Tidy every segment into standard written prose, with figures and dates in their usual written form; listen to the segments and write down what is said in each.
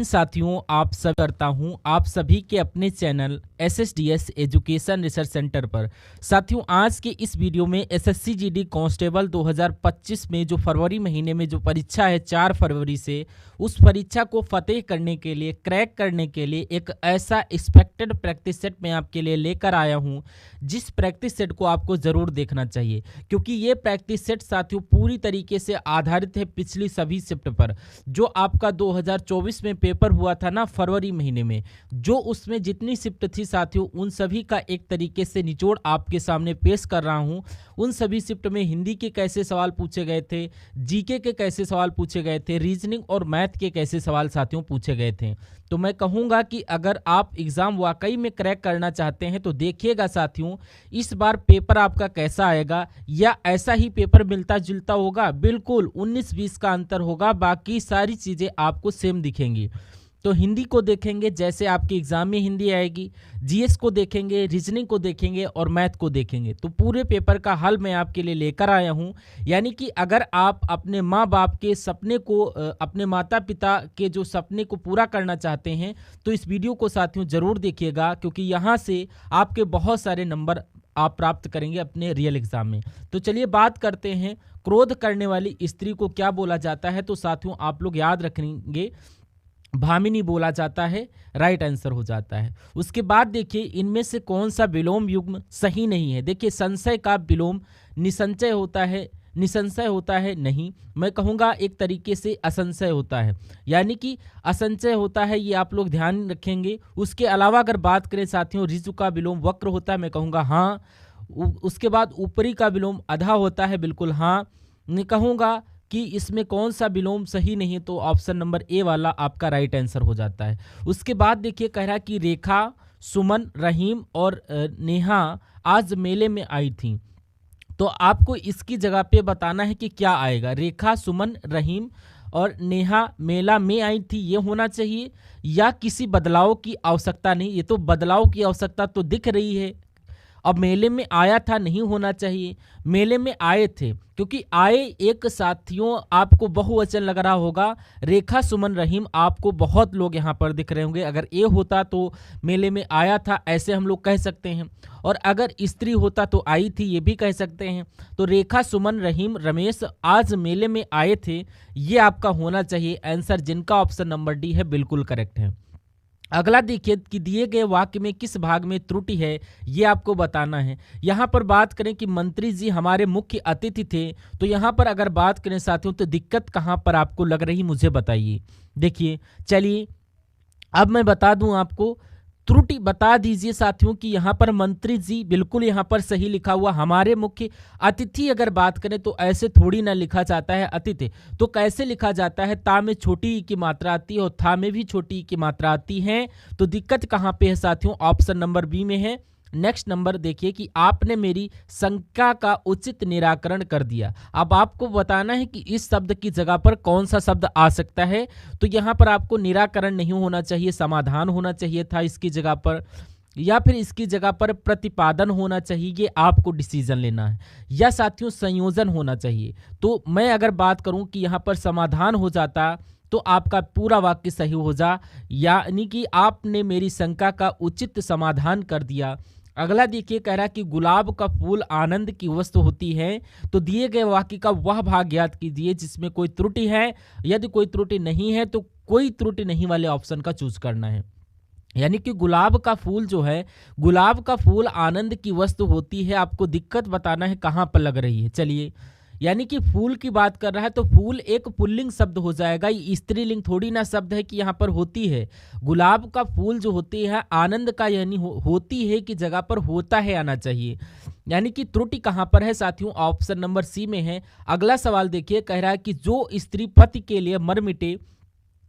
साथियों, आप सब करता हूं आप सभी के अपने channel SSDS education research centre पर। साथियों, आज के इस वीडियो में SSC GD कांस्टेबल 2025 में जो फरवरी महीने में जो परीक्षा है 4 फरवरी से, उस परीक्षा को फतेह करने के लिए, क्रैक करने के लिए एक ऐसा एक्सपेक्टेड प्रैक्टिस सेट मैं आपके लिए लेकर आया हूं, जिस प्रैक्टिस सेट को आपको ज़रूर देखना चाहिए, क्योंकि ये प्रैक्टिस सेट साथियों पूरी तरीके से आधारित है पिछली सभी शिफ्ट पर। जो आपका 2024 में पेपर हुआ था ना फरवरी महीने में, जो उसमें जितनी शिफ्ट थी साथियों, उन सभी का एक तरीके से निचोड़ आपके सामने पेश कर रहा हूं। उन सभी शिफ्ट में हिंदी के कैसे सवाल पूछे गए थे, जीके के कैसे सवाल पूछे गए थे, रीजनिंग और मैथ के कैसे सवाल साथियों पूछे गए थे। तो मैं कहूँगा कि अगर आप एग्ज़ाम वाकई में क्रैक करना चाहते हैं तो देखिएगा साथियों, इस बार पेपर आपका कैसा आएगा, या ऐसा ही पेपर मिलता जुलता होगा। बिल्कुल 19-20 का अंतर होगा, बाकी सारी चीज़ें आपको सेम दिखेंगी। तो हिंदी को देखेंगे जैसे आपके एग्ज़ाम में हिंदी आएगी, जीएस को देखेंगे, रीजनिंग को देखेंगे और मैथ को देखेंगे। तो पूरे पेपर का हल मैं आपके लिए लेकर आया हूं। यानी कि अगर आप अपने माँ बाप के सपने को, अपने माता पिता के जो सपने को पूरा करना चाहते हैं, तो इस वीडियो को साथियों ज़रूर देखिएगा, क्योंकि यहाँ से आपके बहुत सारे नंबर आप प्राप्त करेंगे अपने रियल एग्जाम में। तो चलिए बात करते हैं, क्रोध करने वाली स्त्री को क्या बोला जाता है। तो साथियों आप लोग याद रखेंगे, भामिनी बोला जाता है, राइट आंसर हो जाता है। उसके बाद देखिए, इनमें से कौन सा विलोम युग्म सही नहीं है। देखिए, संशय का विलोम निसंचय होता है, निसंशय होता है नहीं, मैं कहूँगा एक तरीके से असंशय होता है, यानी कि असंचय होता है, ये आप लोग ध्यान रखेंगे। उसके अलावा अगर बात करें साथियों, ऋजु का विलोम वक्र होता है, मैं कहूँगा हाँ। उसके बाद ऊपरी का विलोम अधा होता है, बिल्कुल हाँ। मैं कहूँगा कि इसमें कौन सा विलोम सही नहीं, तो ऑप्शन नंबर ए वाला आपका राइट आंसर हो जाता है। उसके बाद देखिए, कह रहा है कि रेखा, सुमन, रहीम और नेहा आज मेले में आई थी। तो आपको इसकी जगह पे बताना है कि क्या आएगा। रेखा, सुमन, रहीम और नेहा मेला में आई थी, ये होना चाहिए, या किसी बदलाव की आवश्यकता नहीं। ये तो बदलाव की आवश्यकता तो दिख रही है। अब मेले में आया था नहीं होना चाहिए, मेले में आए थे, क्योंकि आए एक साथियों आपको बहुवचन लग रहा होगा। रेखा, सुमन, रहीम आपको बहुत लोग यहाँ पर दिख रहे होंगे। अगर ए होता तो मेले में आया था, ऐसे हम लोग कह सकते हैं, और अगर स्त्री होता तो आई थी, ये भी कह सकते हैं। तो रेखा, सुमन, रहीम, रमेश आज मेले में आए थे, ये आपका होना चाहिए आंसर, जिनका ऑप्शन नंबर डी है बिल्कुल करेक्ट है। अगला देखिए कि दिए गए वाक्य में किस भाग में त्रुटि है, ये आपको बताना है। यहाँ पर बात करें कि मंत्री जी हमारे मुख्य अतिथि थे, तो यहाँ पर अगर बात करें साथियों, तो दिक्कत कहाँ पर आपको लग रही मुझे बताइए। देखिए, चलिए अब मैं बता दूं आपको, त्रुटि बता दीजिए साथियों कि यहाँ पर मंत्री जी बिल्कुल यहाँ पर सही लिखा हुआ। हमारे मुख्य अतिथि अगर बात करें तो ऐसे थोड़ी ना लिखा जाता है अतिथि, तो कैसे लिखा जाता है, ता में छोटी ई की मात्रा आती है और था में भी छोटी ई की मात्रा आती है। तो दिक्कत कहाँ पे है साथियों, ऑप्शन नंबर बी में है। नेक्स्ट नंबर देखिए कि आपने मेरी शंका का उचित निराकरण कर दिया। अब आपको बताना है कि इस शब्द की जगह पर कौन सा शब्द आ सकता है। तो यहाँ पर आपको निराकरण नहीं होना चाहिए, समाधान होना चाहिए था इसकी जगह पर, या फिर इसकी जगह पर प्रतिपादन होना चाहिए। ये आपको डिसीजन लेना है, या साथियों संयोजन होना चाहिए। तो मैं अगर बात करूं कि यहाँ पर समाधान हो जाता तो आपका पूरा वाक्य सही हो जा, यानी कि आपने मेरी शंका का उचित समाधान कर दिया। अगला देखिए, कह रहा है कि गुलाब का फूल आनंद की वस्तु होती है। तो दिए गए वाक्य का वह भाग ज्ञात कीजिए जिसमें कोई त्रुटि है। यदि कोई त्रुटि नहीं है तो कोई त्रुटि नहीं वाले ऑप्शन का चूज करना है। यानी कि गुलाब का फूल जो है, गुलाब का फूल आनंद की वस्तु होती है, आपको दिक्कत बताना है कहाँ पर लग रही है। चलिए, यानी कि फूल की बात कर रहा है, तो फूल एक पुल्लिंग शब्द हो जाएगा, ये स्त्रीलिंग थोड़ी ना शब्द है कि यहाँ पर होती है। गुलाब का फूल जो होती है आनंद का, यानी होती है की जगह पर होता है आना चाहिए। यानी कि त्रुटि कहाँ पर है साथियों, ऑप्शन नंबर सी में है। अगला सवाल देखिए, कह रहा है कि जो स्त्री पति के लिए मर मिटे,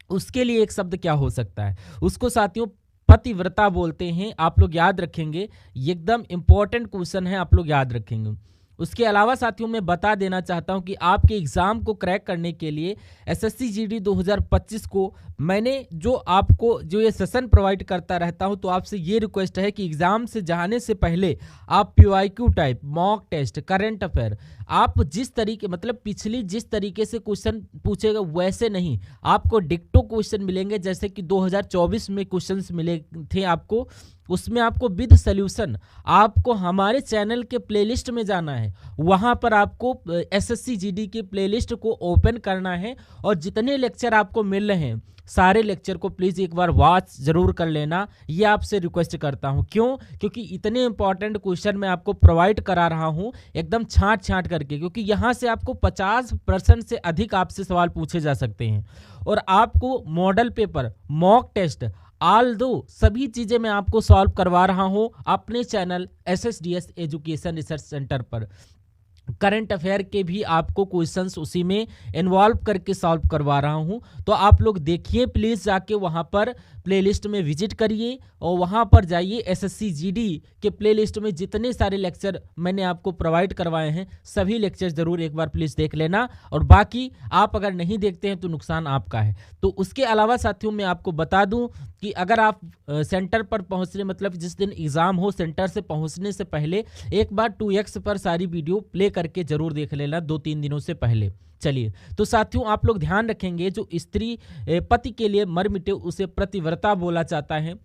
उसके लिए एक शब्द क्या हो सकता है। उसको साथियों पतिव्रता बोलते हैं, आप लोग याद रखेंगे, एकदम इंपॉर्टेंट क्वेश्चन है, आप लोग याद रखेंगे। उसके अलावा साथियों मैं बता देना चाहता हूं कि आपके एग्ज़ाम को क्रैक करने के लिए एसएससी जीडी 2025 को मैंने जो आपको जो ये सेशन प्रोवाइड करता रहता हूं, तो आपसे ये रिक्वेस्ट है कि एग्ज़ाम से जाने से पहले आप PYQ type, mock test, current affair आप जिस तरीके मतलब पिछली जिस तरीके से क्वेश्चन पूछेगा वैसे नहीं, आपको डिक्टो क्वेश्चन मिलेंगे जैसे कि 2024 में क्वेश्चंस मिले थे आपको, उसमें आपको विद सॉल्यूशन आपको हमारे चैनल के प्लेलिस्ट में जाना है, वहां पर आपको एसएससी जीडी के प्लेलिस्ट को ओपन करना है और जितने लेक्चर आपको मिल रहे हैं सारे लेक्चर को प्लीज़ एक बार वॉच जरूर कर लेना, ये आपसे रिक्वेस्ट करता हूं। क्यों? क्योंकि इतने इंपॉर्टेंट क्वेश्चन मैं आपको प्रोवाइड करा रहा हूं एकदम छांट छांट करके, क्योंकि यहां से आपको 50% से अधिक आपसे सवाल पूछे जा सकते हैं और आपको model paper, mock test, all दो सभी चीज़ें मैं आपको सॉल्व करवा रहा हूं अपने चैनल एसएसडीएस एजुकेशन रिसर्च सेंटर पर। करंट अफेयर के भी आपको क्वेश्चंस उसी में इन्वॉल्व करके सॉल्व करवा रहा हूं, तो आप लोग देखिए प्लीज़, जाके वहां पर प्लेलिस्ट में विजिट करिए और वहां पर जाइए। एसएससी जीडी के प्लेलिस्ट में जितने सारे लेक्चर मैंने आपको प्रोवाइड करवाए हैं सभी लेक्चर जरूर एक बार प्लीज़ देख लेना, और बाकी आप अगर नहीं देखते हैं तो नुकसान आपका है। तो उसके अलावा साथियों मैं आपको बता दूं कि अगर आप सेंटर पर पहुंचने मतलब जिस दिन एग्ज़ाम हो सेंटर से पहुंचने से पहले एक बार 2x पर सारी वीडियो प्ले करके जरूर देख लेना 2-3 दिनों से पहले। चलिए, तो साथियों आप लोग ध्यान रखेंगे, जो स्त्री पति के लिए मर मिटे उसे प्रतिव्रता बोला जाता है।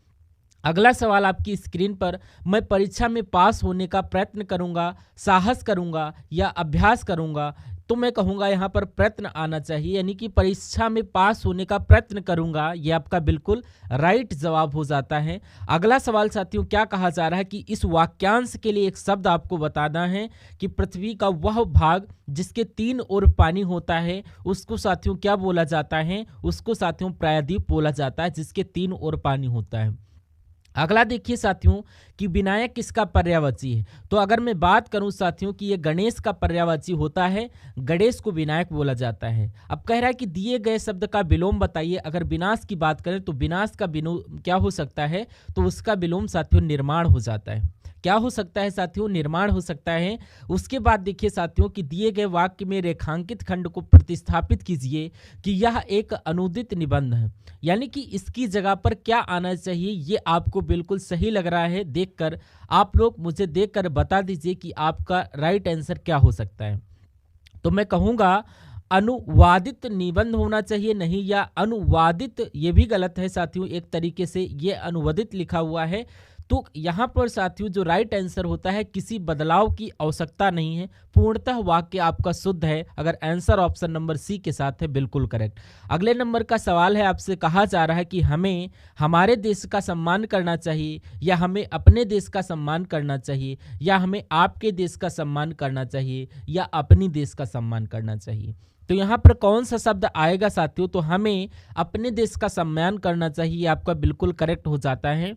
अगला सवाल आपकी स्क्रीन पर, मैं परीक्षा में पास होने का प्रयत्न करूंगा, साहस करूंगा या अभ्यास करूंगा, तो मैं कहूंगा यहाँ पर प्रयत्न आना चाहिए, यानी कि परीक्षा में पास होने का प्रयत्न करूंगा, ये आपका बिल्कुल राइट जवाब हो जाता है। अगला सवाल साथियों क्या कहा जा रहा है कि इस वाक्यांश के लिए एक शब्द आपको बताना है कि पृथ्वी का वह भाग जिसके 3 ओर पानी होता है उसको साथियों क्या बोला जाता है, उसको साथियों प्रायद्वीप बोला जाता है, जिसके 3 ओर पानी होता है। अगला देखिए साथियों कि विनायक किसका पर्यायवाची है, तो अगर मैं बात करूं साथियों कि ये गणेश का पर्यायवाची होता है, गणेश को विनायक बोला जाता है। अब कह रहा है कि दिए गए शब्द का विलोम बताइए। अगर विनाश की बात करें तो विनाश का क्या हो सकता है, तो उसका विलोम साथियों निर्माण हो जाता है। क्या हो सकता है साथियों? निर्माण हो सकता है। उसके बाद देखिए साथियों कि दिए गए वाक्य में रेखांकित खंड को प्रतिस्थापित कीजिए कि यह एक अनुदित निबंध है, यानी कि इसकी जगह पर क्या आना चाहिए, ये आपको बिल्कुल सही लग रहा है देखकर। आप लोग मुझे देखकर बता दीजिए कि आपका राइट आंसर क्या हो सकता है। तो मैं कहूँगा अनुवादित निबंध होना चाहिए, नहीं, या अनुवादित ये भी गलत है साथियों, एक तरीके से ये अनुवादित लिखा हुआ है। तो यहाँ पर साथियों जो राइट आंसर होता है, किसी बदलाव की आवश्यकता नहीं है, पूर्णतः वाक्य आपका शुद्ध है अगर आंसर ऑप्शन नंबर सी के साथ है, बिल्कुल करेक्ट। अगले नंबर का सवाल है, आपसे कहा जा रहा है कि हमें हमारे देश का सम्मान करना चाहिए या हमें अपने देश का सम्मान करना चाहिए, या हमें आपके देश का सम्मान करना चाहिए या अपनी देश का सम्मान करना चाहिए। तो यहाँ पर कौन सा शब्द आएगा साथियों? तो हमें अपने देश का सम्मान करना चाहिए, आपका बिल्कुल करेक्ट हो जाता है।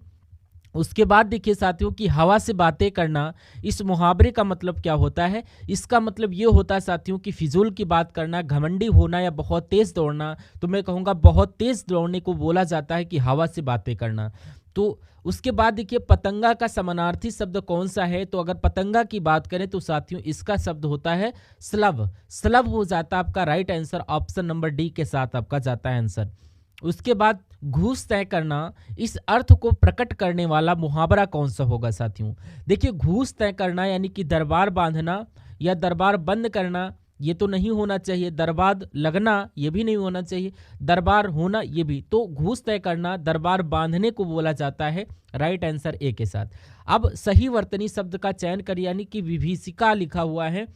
उसके बाद देखिए साथियों कि हवा से बातें करना, इस मुहावरे का मतलब क्या होता है? इसका मतलब ये होता है साथियों कि फिजूल की बात करना, घमंडी होना या बहुत तेज दौड़ना। तो मैं कहूँगा बहुत तेज दौड़ने को बोला जाता है कि हवा से बातें करना। तो उसके बाद देखिए पतंगा का समानार्थी शब्द कौन सा है? तो अगर पतंगा की बात करें तो साथियों इसका शब्द होता है स्लव। स्लव हो जाता है आपका right answer, option number D के साथ आपका जाता है आंसर। उसके बाद घूस तय करना, इस अर्थ को प्रकट करने वाला मुहावरा कौन सा होगा साथियों? देखिए घूस तय करना यानी कि दरबार बांधना या दरबार बंद करना, ये तो नहीं होना चाहिए। दरबार लगना ये भी नहीं होना चाहिए। दरबार होना ये भी, तो घूस तय करना दरबार बांधने को बोला जाता है, राइट आंसर ए के साथ। अब सही वर्तनी शब्द का चयन करिए, यानी कि विभीषिका लिखा हुआ है,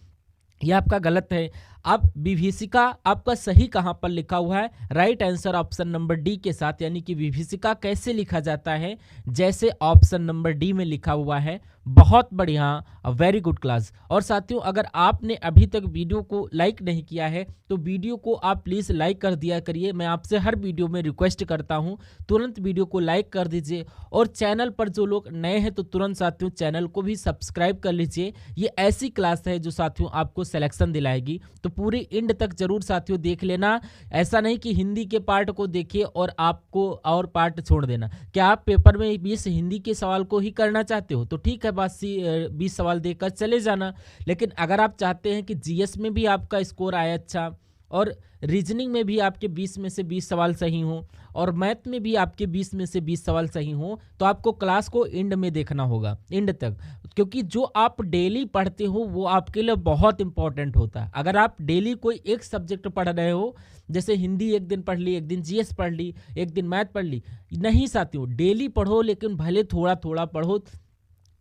यह आपका गलत है। अब विभीषिका आपका सही कहाँ पर लिखा हुआ है? Right answer option number D के साथ, यानी कि विभीषिका कैसे लिखा जाता है? जैसे ऑप्शन नंबर डी में लिखा हुआ है। बहुत बढ़िया, वेरी गुड क्लास। और साथियों अगर आपने अभी तक वीडियो को लाइक नहीं किया है तो वीडियो को आप प्लीज़ लाइक कर दिया करिए। मैं आपसे हर वीडियो में रिक्वेस्ट करता हूँ, तुरंत वीडियो को लाइक कर दीजिए। और चैनल पर जो लोग नए हैं तो तुरंत साथियों चैनल को भी सब्सक्राइब कर लीजिए। ये ऐसी क्लास है जो साथियों आपको सिलेक्शन दिलाएगी, तो पूरे एंड तक जरूर साथियों देख लेना। ऐसा नहीं कि हिंदी के पार्ट को देखिए और आपको और पार्ट छोड़ देना। क्या आप पेपर में 20 हिंदी के सवाल को ही करना चाहते हो तो ठीक है, बस 20 सवाल देकर चले जाना। लेकिन अगर आप चाहते हैं कि जीएस में भी आपका स्कोर आए अच्छा, और रीजनिंग में भी आपके 20 में से 20 सवाल सही हों, और मैथ में भी आपके 20 में से 20 सवाल सही हों, तो आपको क्लास को एंड में देखना होगा, एंड तक। क्योंकि जो आप डेली पढ़ते हो वो आपके लिए बहुत इंपॉर्टेंट होता है। अगर आप डेली कोई एक सब्जेक्ट पढ़ रहे हो, जैसे हिंदी एक दिन पढ़ ली, एक दिन जीएस पढ़ ली, एक दिन मैथ पढ़ ली, नहीं साथियों, डेली पढ़ो, लेकिन भले थोड़ा थोड़ा पढ़ो,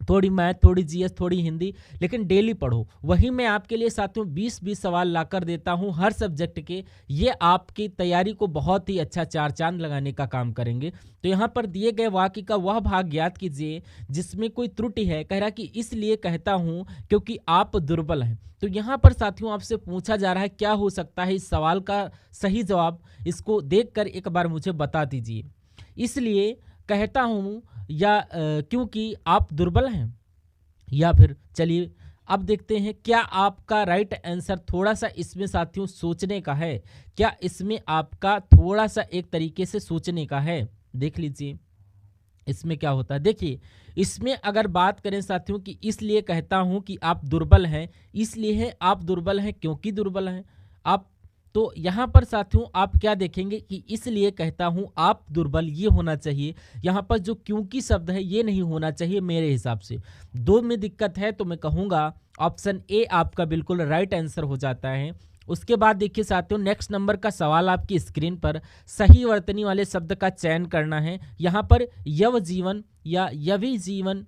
थोड़ी मैथ, थोड़ी जीएस, थोड़ी हिंदी, लेकिन डेली पढ़ो। वही मैं आपके लिए साथियों 20-20 सवाल लाकर देता हूं हर सब्जेक्ट के। ये आपकी तैयारी को बहुत ही अच्छा चार चांद लगाने का काम करेंगे। तो यहाँ पर दिए गए वाक्य का वह भाग ज्ञात कीजिए जिसमें कोई त्रुटि है। कह रहा कि इसलिए कहता हूं क्योंकि आप दुर्बल हैं। तो यहाँ पर साथियों आपसे पूछा जा रहा है क्या हो सकता है इस सवाल का सही जवाब, इसको देखकर एक बार मुझे बता दीजिए। इसलिए कहता हूं या क्योंकि आप दुर्बल हैं, या फिर चलिए अब देखते हैं क्या आपका राइट आंसर थोड़ा सा इसमें साथियों सोचने का है। क्या इसमें आपका थोड़ा सा एक तरीके से सोचने का है, देख लीजिए इसमें क्या होता है। देखिए इसमें अगर बात करें साथियों कि इसलिए कहता हूं कि आप दुर्बल हैं, इसलिए है आप दुर्बल हैं क्योंकि दुर्बल हैं आप। तो यहाँ पर साथियों आप क्या देखेंगे कि इसलिए कहता हूं आप दुर्बल, ये होना चाहिए। यहाँ पर जो क्योंकि शब्द है ये नहीं होना चाहिए मेरे हिसाब से। दो में दिक्कत है तो मैं कहूँगा ऑप्शन ए आपका बिल्कुल राइट आंसर हो जाता है। उसके बाद देखिए साथियों नेक्स्ट नंबर का सवाल आपकी स्क्रीन पर सही वर्तनी वाले शब्द का चयन करना है। यहाँ पर यव जीवन या यवी जीवन,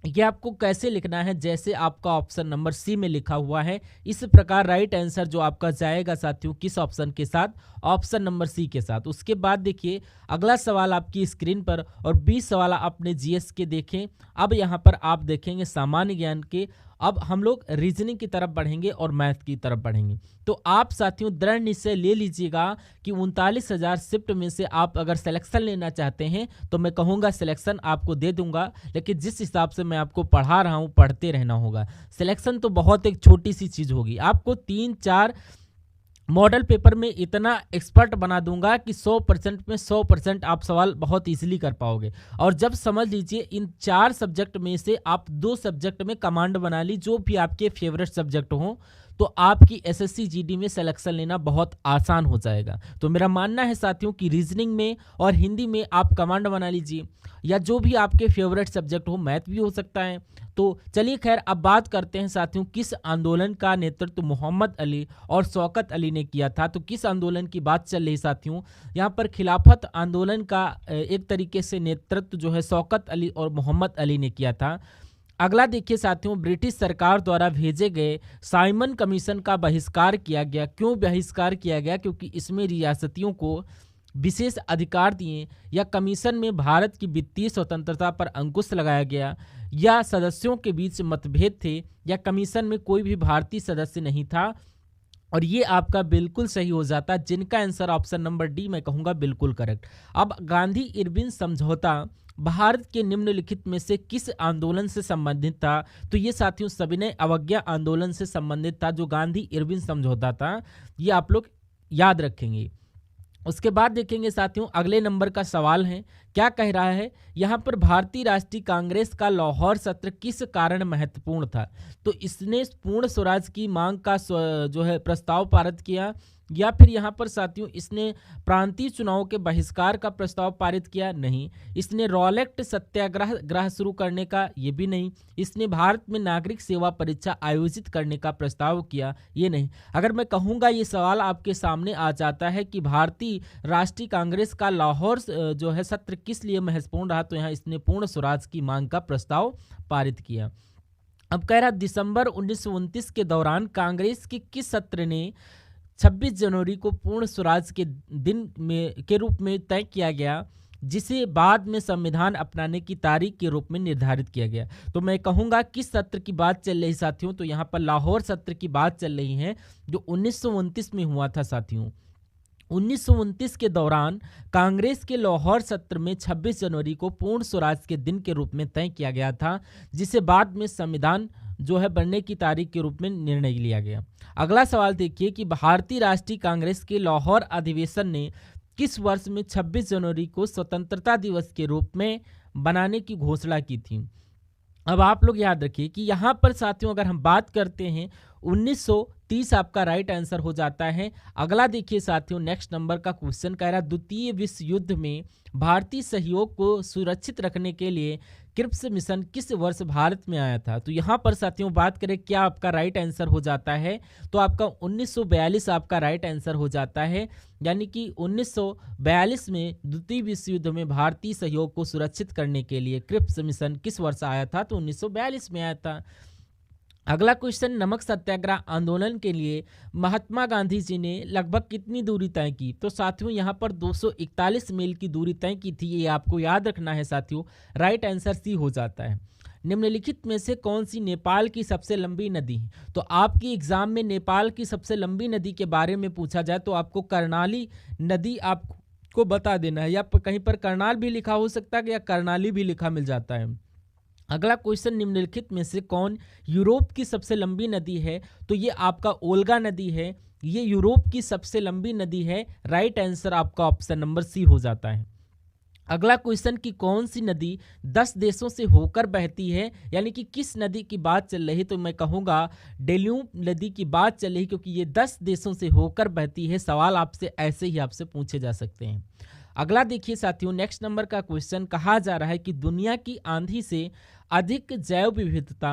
ये आपको कैसे लिखना है जैसे आपका ऑप्शन नंबर सी में लिखा हुआ है। इस प्रकार राइट आंसर जो आपका जाएगा साथियों किस ऑप्शन के साथ, ऑप्शन नंबर सी के साथ। उसके बाद देखिए अगला सवाल आपकी स्क्रीन पर, और 20 सवाल आपने जीएस के देखें। अब यहाँ पर आप देखेंगे सामान्य ज्ञान के। अब हम लोग रीजनिंग की तरफ बढ़ेंगे और मैथ की तरफ बढ़ेंगे। तो आप साथियों दृढ़ निश्चय ले लीजिएगा कि 39,000 शिफ्ट में से आप अगर सिलेक्शन लेना चाहते हैं तो मैं कहूँगा सिलेक्शन आपको दे दूंगा, लेकिन जिस हिसाब से मैं आपको पढ़ा रहा हूँ पढ़ते रहना होगा। सिलेक्शन तो बहुत एक छोटी सी चीज़ होगी, आपको 3-4 मॉडल पेपर में इतना एक्सपर्ट बना दूंगा कि 100% में 100% आप सवाल बहुत इजीली कर पाओगे। और जब समझ लीजिए इन 4 सब्जेक्ट में से आप 2 सब्जेक्ट में कमांड बना ली, जो भी आपके फेवरेट सब्जेक्ट हों, तो आपकी एसएससी जीडी में सिलेक्शन लेना बहुत आसान हो जाएगा। तो मेरा मानना है साथियों कि रीजनिंग में और हिंदी में आप कमांड बना लीजिए, या जो भी आपके फेवरेट सब्जेक्ट हो, मैथ भी हो सकता है। तो चलिए खैर अब बात करते हैं साथियों किस आंदोलन का नेतृत्व मोहम्मद अली और शौकत अली ने किया था। तो किस आंदोलन की बात चल रही साथियों, यहाँ पर खिलाफत आंदोलन का एक तरीके से नेतृत्व जो है शौकत अली और मोहम्मद अली ने किया था। अगला देखिए साथियों ब्रिटिश सरकार द्वारा भेजे गए साइमन कमीशन का बहिष्कार किया गया। क्यों बहिष्कार किया गया? क्योंकि इसमें रियासतियों को विशेष अधिकार दिए, या कमीशन में भारत की वित्तीय स्वतंत्रता पर अंकुश लगाया गया, या सदस्यों के बीच मतभेद थे, या कमीशन में कोई भी भारतीय सदस्य नहीं था। और ये आपका बिल्कुल सही हो जाता, जिनका आंसर ऑप्शन नंबर डी मैं कहूँगा बिल्कुल करेक्ट। अब गांधी इरविन समझौता भारत के निम्नलिखित में से किस आंदोलन से संबंधित था? तो ये साथियों सविनय अवज्ञा आंदोलन से संबंधित था, जो गांधी इरविन समझौता था। ये आप लोग याद रखेंगे। उसके बाद देखेंगे साथियों अगले नंबर का सवाल है, क्या कह रहा है यहाँ पर भारतीय राष्ट्रीय कांग्रेस का लाहौर सत्र किस कारण महत्वपूर्ण था? तो इसने पूर्ण स्वराज की मांग का जो है प्रस्ताव पारित किया, या फिर यहाँ पर साथियों इसने प्रांतीय चुनाव के बहिष्कार का प्रस्ताव पारित किया? नहीं। इसने रॉलेट सत्याग्रह शुरू करने का? ये भी नहीं। इसने भारत में नागरिक सेवा परीक्षा आयोजित करने का प्रस्ताव किया? ये नहीं। अगर मैं कहूँगा ये सवाल आपके सामने आ जाता है कि भारतीय राष्ट्रीय कांग्रेस का लाहौर जो है सत्र किस लिए महत्वपूर्ण रहा, तो यहाँ इसने पूर्ण स्वराज की मांग का प्रस्ताव पारित किया। अब कह रहा दिसंबर 1929 के दौरान कांग्रेस के किस सत्र ने 26 जनवरी को पूर्ण स्वराज के दिन में के रूप में तय किया गया, जिसे बाद में संविधान अपनाने की तारीख के रूप में निर्धारित किया गया? तो मैं कहूँगा किस सत्र की बात चल रही साथियों, तो यहाँ पर लाहौर सत्र की बात चल रही है, जो 1929 में हुआ था साथियों। 1929 के दौरान कांग्रेस के लाहौर सत्र में 26 जनवरी को पूर्ण स्वराज के दिन के रूप में तय किया गया था, जिसे बाद में संविधान जो है बनने की तारीख के रूप में निर्णय लिया गया। अगला सवाल देखिए कि भारतीय राष्ट्रीय कांग्रेस के लाहौर अधिवेशन ने किस वर्ष में 26 जनवरी को स्वतंत्रता दिवस के रूप में बनाने की घोषणा की थी। अब आप लोग याद रखिए कि यहाँ पर साथियों अगर हम बात करते हैं 1930 आपका राइट आंसर हो जाता है। अगला देखिए साथियों, नेक्स्ट नंबर का क्वेश्चन कह रहा है द्वितीय विश्व युद्ध में भारतीय सहयोग को सुरक्षित रखने के लिए क्रिप्स मिशन किस वर्ष भारत में आया था। तो यहाँ पर साथियों बात करें क्या आपका राइट आंसर हो जाता है, तो आपका 1942 आपका राइट आंसर हो जाता है। यानी कि 1942 में द्वितीय विश्व युद्ध में भारतीय सहयोग को सुरक्षित करने के लिए क्रिप्स मिशन किस वर्ष आया था, तो 1942 में आया था। अगला क्वेश्चन, नमक सत्याग्रह आंदोलन के लिए महात्मा गांधी जी ने लगभग कितनी दूरी तय की। तो साथियों यहाँ पर 241 मील की दूरी तय की थी, ये आपको याद रखना है साथियों। राइट आंसर सी हो जाता है। निम्नलिखित में से कौन सी नेपाल की सबसे लंबी नदी है। तो आपकी एग्जाम में नेपाल की सबसे लंबी नदी के बारे में पूछा जाए तो आपको कर्णाली नदी आपको बता देना है, या कहीं पर करनाल भी लिखा हो सकता है या कर्णाली भी लिखा मिल जाता है। अगला क्वेश्चन, निम्नलिखित में से कौन यूरोप की सबसे लंबी नदी है। तो ये आपका ओल्गा नदी है, ये यूरोप की सबसे लंबी नदी है। राइट आंसर आपका ऑप्शन नंबर सी हो जाता है। अगला क्वेश्चन कि कौन सी नदी 10 देशों से होकर बहती है, यानी कि किस नदी की बात चल रही। तो मैं कहूँगा डेल्यूब नदी की बात चल रही, क्योंकि ये 10 देशों से होकर बहती है। सवाल आपसे ऐसे ही आपसे पूछे जा सकते हैं। अगला देखिए साथियों, नेक्स्ट नंबर का क्वेश्चन कहा जा रहा है कि दुनिया की आंधी से अधिक जैव विविधता,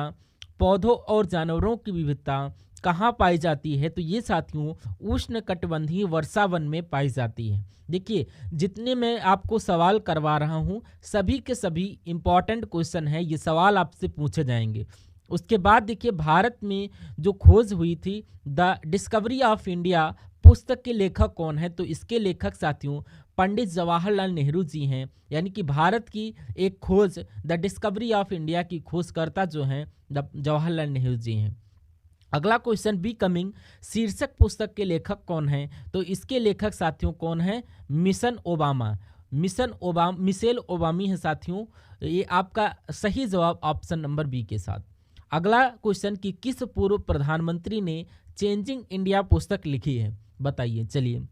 पौधों और जानवरों की विविधता कहाँ पाई जाती है। तो ये साथियों उष्णकटिबंधीय वर्षा वन में पाई जाती है। देखिए जितने मैं आपको सवाल करवा रहा हूँ सभी के सभी इंपॉर्टेंट क्वेश्चन है, ये सवाल आपसे पूछे जाएंगे। उसके बाद देखिए भारत में जो खोज हुई थी द डिस्कवरी ऑफ इंडिया पुस्तक के लेखक कौन है। तो इसके लेखक साथियों पंडित जवाहरलाल नेहरू जी हैं। यानी कि भारत की एक खोज द डिस्कवरी ऑफ इंडिया की खोजकर्ता जो हैं जवाहरलाल नेहरू जी हैं। अगला क्वेश्चन, बी कमिंग शीर्षक पुस्तक के लेखक कौन हैं। तो इसके लेखक साथियों कौन है, मिशन ओबामा, मिशेल ओबामी है साथियों। ये आपका सही जवाब ऑप्शन नंबर बी के साथ। अगला क्वेश्चन कि किस पूर्व प्रधानमंत्री ने चेंजिंग इंडिया पुस्तक लिखी है, बताइए। चलिए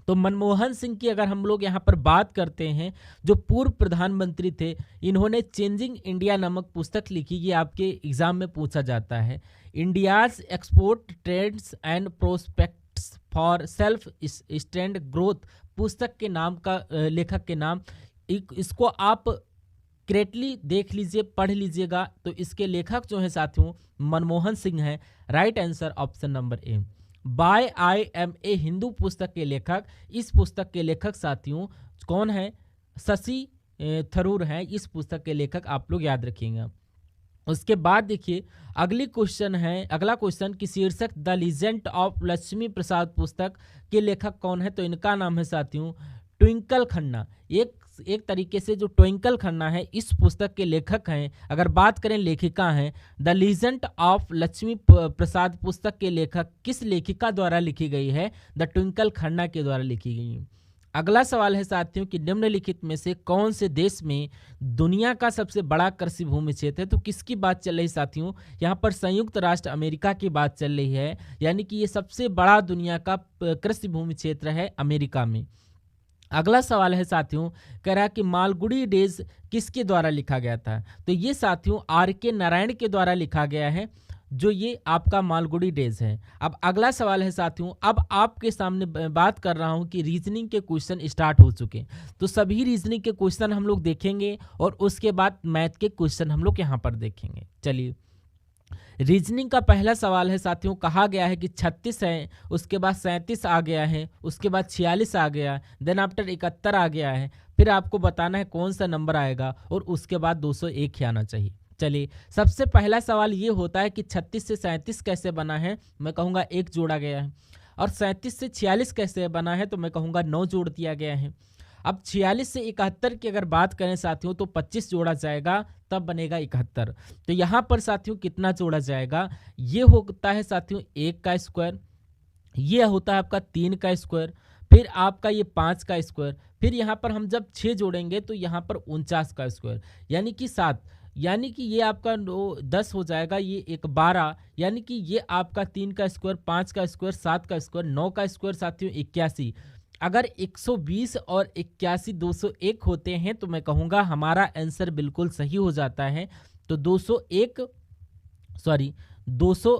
तो मनमोहन सिंह की अगर हम लोग यहाँ पर बात करते हैं, जो पूर्व प्रधानमंत्री थे, इन्होंने चेंजिंग इंडिया नामक पुस्तक लिखी। ये आपके एग्जाम में पूछा जाता है। India's export trends and prospects for self stand growth पुस्तक के नाम का लेखक के नाम, इसको आप करेक्टली देख लीजिए, पढ़ लीजिएगा। तो इसके लेखक जो है साथियों मनमोहन सिंह हैं। Right answer option number A. Why I am a Hindu पुस्तक के लेखक, इस पुस्तक के लेखक साथियों कौन है, शशि थरूर हैं इस पुस्तक के लेखक, आप लोग याद रखिएगा। उसके बाद देखिए अगला क्वेश्चन कि शीर्षक द लीजेंड ऑफ लक्ष्मी प्रसाद पुस्तक के लेखक कौन है। तो इनका नाम है साथियों ट्विंकल खन्ना। एक तरीके से जो ट्विंकल खन्ना है इस पुस्तक के लेखक हैं। अगर बात करें लेखिका हैं, द लीजेंड ऑफ लक्ष्मी प्रसाद पुस्तक के लेखक किस लेखिका द्वारा लिखी गई है, द ट्विंकल खन्ना के द्वारा लिखी गई है। अगला सवाल है साथियों कि निम्नलिखित में से कौन से देश में दुनिया का सबसे बड़ा कृषि भूमि क्षेत्र है। तो किसकी बात चल रही साथियों, यहाँ पर संयुक्त राष्ट्र अमेरिका की बात चल रही है। यानी कि ये सबसे बड़ा दुनिया का कृषि भूमि क्षेत्र है अमेरिका में। अगला सवाल है साथियों, कह रहा है कि मालगुडी डेज किसके द्वारा लिखा गया था। तो ये साथियों आर.के. नारायण के द्वारा लिखा गया है, जो ये आपका मालगुडी डेज है। अब अगला सवाल है साथियों, अब आपके सामने बात कर रहा हूँ कि रीजनिंग के क्वेश्चन स्टार्ट हो चुके हैं। तो सभी रीजनिंग के क्वेश्चन हम लोग देखेंगे और उसके बाद मैथ के क्वेश्चन हम लोग यहाँ पर देखेंगे। चलिए रीजनिंग का पहला सवाल है साथियों, कहा गया है कि 36 है, उसके बाद 37 आ गया है, उसके बाद 46 आ गया, देन आफ्टर 71 आ गया है। फिर आपको बताना है कौन सा नंबर आएगा और उसके बाद 201 ही आना चाहिए। चलिए सबसे पहला सवाल ये होता है कि 36 से 37 कैसे बना है। मैं कहूँगा 1 जोड़ा गया है। और 37 से 46 कैसे बना है, तो मैं कहूँगा 9 जोड़ दिया गया है। अब 46 से 71 की अगर बात करें साथियों तो 25 जोड़ा जाएगा, तब बनेगा 71। तो यहाँ पर साथियों कितना जोड़ा जाएगा, ये होता है साथियों 1 का स्क्वायर, ये होता है आपका 3 का स्क्वायर, फिर आपका ये 5 का स्क्वायर, फिर यहाँ पर हम जब 6 जोड़ेंगे तो यहाँ पर 49 का स्क्वायर, यानी कि 7। यानी कि ये आपका 10 हो जाएगा, ये एक 12, यानी कि ये आपका 3 का स्क्वायर, 5 का स्क्वायर, 7 का स्क्वायर, 9 का स्क्वायर साथियों 81। अगर 120 और 81 201 होते हैं तो मैं कहूँगा हमारा आंसर बिल्कुल सही हो जाता है। तो 201 सॉरी 200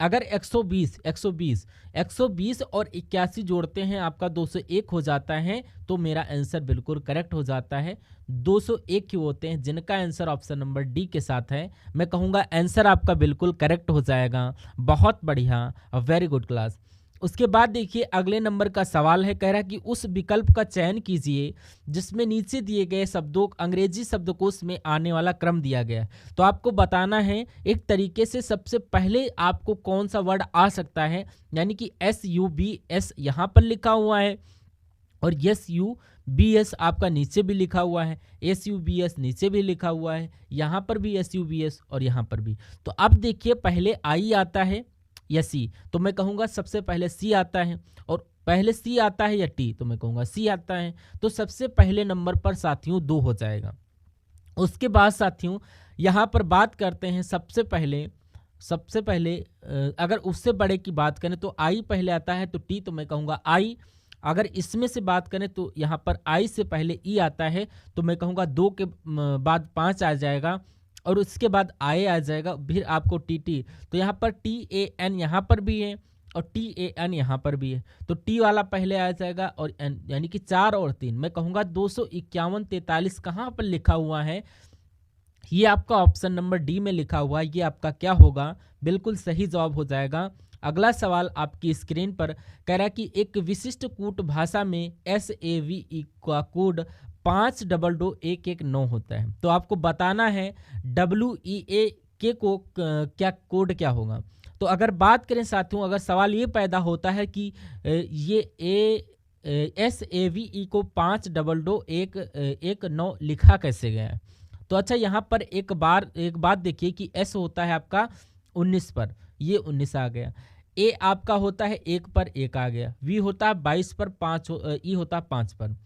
अगर 120 और 81 जोड़ते हैं आपका 201 हो जाता है, तो मेरा आंसर बिल्कुल करेक्ट हो जाता है। 201 क्यों होते हैं, जिनका आंसर ऑप्शन नंबर डी के साथ है, मैं कहूँगा आंसर आपका बिल्कुल करेक्ट हो जाएगा। बहुत बढ़िया, वेरी गुड क्लास। उसके बाद देखिए अगले नंबर का सवाल है, कह रहा है कि उस विकल्प का चयन कीजिए जिसमें नीचे दिए गए शब्दों अंग्रेजी शब्दकोश में आने वाला क्रम दिया गया है। तो आपको बताना है एक तरीके से सबसे पहले आपको कौन सा वर्ड आ सकता है, यानी कि SUBS यहाँ पर लिखा हुआ है और SUBS आपका नीचे भी लिखा हुआ है, SUBS नीचे भी लिखा हुआ है, यहाँ पर भी SUBS और यहाँ पर भी। तो अब देखिए पहले आई आता है या सी, तो मैं कहूँगा सबसे पहले सी आता है, और पहले सी आता है या टी, तो मैं कहूँगा सी आता है। तो सबसे पहले नंबर पर साथियों 2 हो जाएगा। उसके बाद साथियों यहाँ पर बात करते हैं सबसे पहले अगर उससे बड़े की बात करें तो आई पहले आता है, तो टी, तो मैं कहूँगा आई। अगर इसमें से बात करें तो यहाँ पर आई से पहले ई आता है, तो मैं कहूँगा 2 के बाद 5 आ जाएगा, और उसके बाद आए आ जाएगा, फिर आपको टी। तो यहाँ पर TAN यहाँ पर भी है और TAN यहाँ पर भी है, तो टी वाला पहले आ जाएगा, और एन यानी कि 4 और 3, मैं कहूँगा 251 43 कहाँ पर लिखा हुआ है, ये आपका ऑप्शन नंबर डी में लिखा हुआ है। ये आपका क्या होगा, बिल्कुल सही जवाब हो जाएगा। अगला सवाल आपकी स्क्रीन पर कह रहा है कि एक विशिष्ट कूट भाषा में SAVE का कोड 522119 होता है। तो आपको बताना है WEA को क्या कोड क्या होगा। तो अगर बात करें साथियों, अगर सवाल ये पैदा होता है कि ये SAVE को 522119 लिखा कैसे गया है, तो अच्छा यहाँ पर एक बात देखिए कि S होता है आपका 19 पर, ये 19 आ गया। A आपका होता है 1 पर, 1 आ गया। V होता है 22 पर, 5 E होता है 5 पर।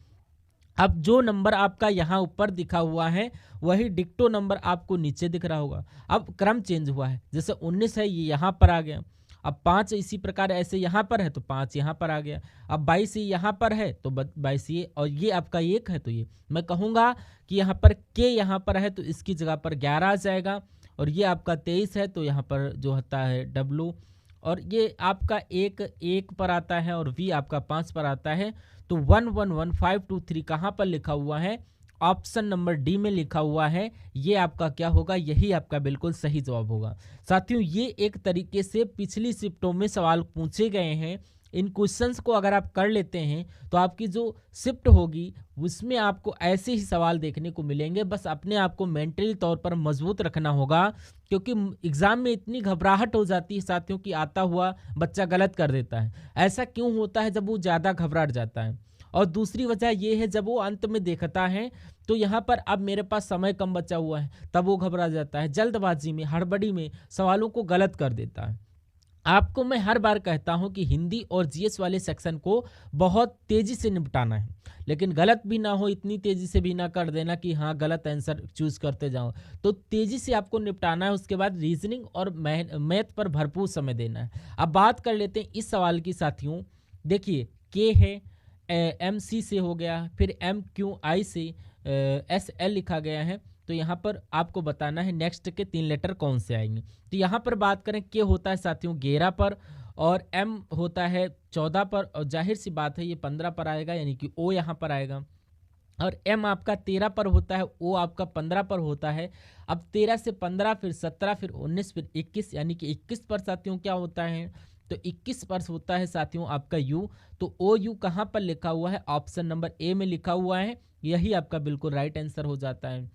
अब जो नंबर आपका यहाँ ऊपर दिखा हुआ है वही डिक्टो नंबर आपको नीचे दिख रहा होगा। अब क्रम चेंज हुआ है, जैसे 19 है ये यहाँ पर आ गया, अब 5 इसी प्रकार ऐसे यहाँ पर है तो 5 यहाँ पर आ गया, अब 22 यहाँ पर है तो 22 ये, और ये आपका 1 है तो ये, मैं कहूँगा कि यहाँ पर के यहाँ पर है तो इसकी जगह पर 11 आ जाएगा, और ये आपका 23 है तो यहाँ पर जो होता है W, और ये आपका 1 पर आता है और V आपका 5 पर आता है। तो 111523 कहाँ पर लिखा हुआ है, ऑप्शन नंबर डी में लिखा हुआ है। ये आपका क्या होगा, यही आपका बिल्कुल सही जवाब होगा। साथियों ये एक तरीके से पिछली शिफ्टों में सवाल पूछे गए हैं, इन क्वेश्चंस को अगर आप कर लेते हैं तो आपकी जो शिफ्ट होगी उसमें आपको ऐसे ही सवाल देखने को मिलेंगे। बस अपने आप को मेंटली तौर पर मजबूत रखना होगा, क्योंकि एग्जाम में इतनी घबराहट हो जाती है साथियों कि आता हुआ बच्चा गलत कर देता है। ऐसा क्यों होता है, जब वो ज़्यादा घबराहट जाता है, और दूसरी वजह ये है जब वो अंत में देखता है तो यहाँ पर अब मेरे पास समय कम बचा हुआ है, तब वो घबरा जाता है, जल्दबाजी में हड़बड़ी में सवालों को गलत कर देता है। आपको मैं हर बार कहता हूं कि हिंदी और जीएस वाले सेक्शन को बहुत तेजी से निपटाना है, लेकिन गलत भी ना हो, इतनी तेजी से भी ना कर देना कि हाँ गलत आंसर चूज करते जाओ। तो तेजी से आपको निपटाना है, उसके बाद रीजनिंग और मैथ पर भरपूर समय देना है। अब बात कर लेते हैं इस सवाल की साथियों। देखिए के है MC से हो गया, फिर MQI से SL लिखा गया है, तो यहाँ पर आपको बताना है नेक्स्ट के 3 लेटर कौन से आएंगे। तो यहाँ पर बात करें के होता है साथियों 11 पर, और M होता है 14 पर, और जाहिर सी बात है ये 15 पर आएगा, यानी कि O यहाँ पर आएगा, और M आपका 13 पर होता है, O आपका 15 पर होता है। अब 13 से 15 फिर 17 फिर 19 फिर 21, यानी कि 21 पर साथियों क्या होता है, तो 21 पर होता है साथियों आपका U। तो OU कहाँ पर लिखा हुआ है, ऑप्शन नंबर ए में लिखा हुआ है, यही आपका बिल्कुल राइट आंसर हो जाता है।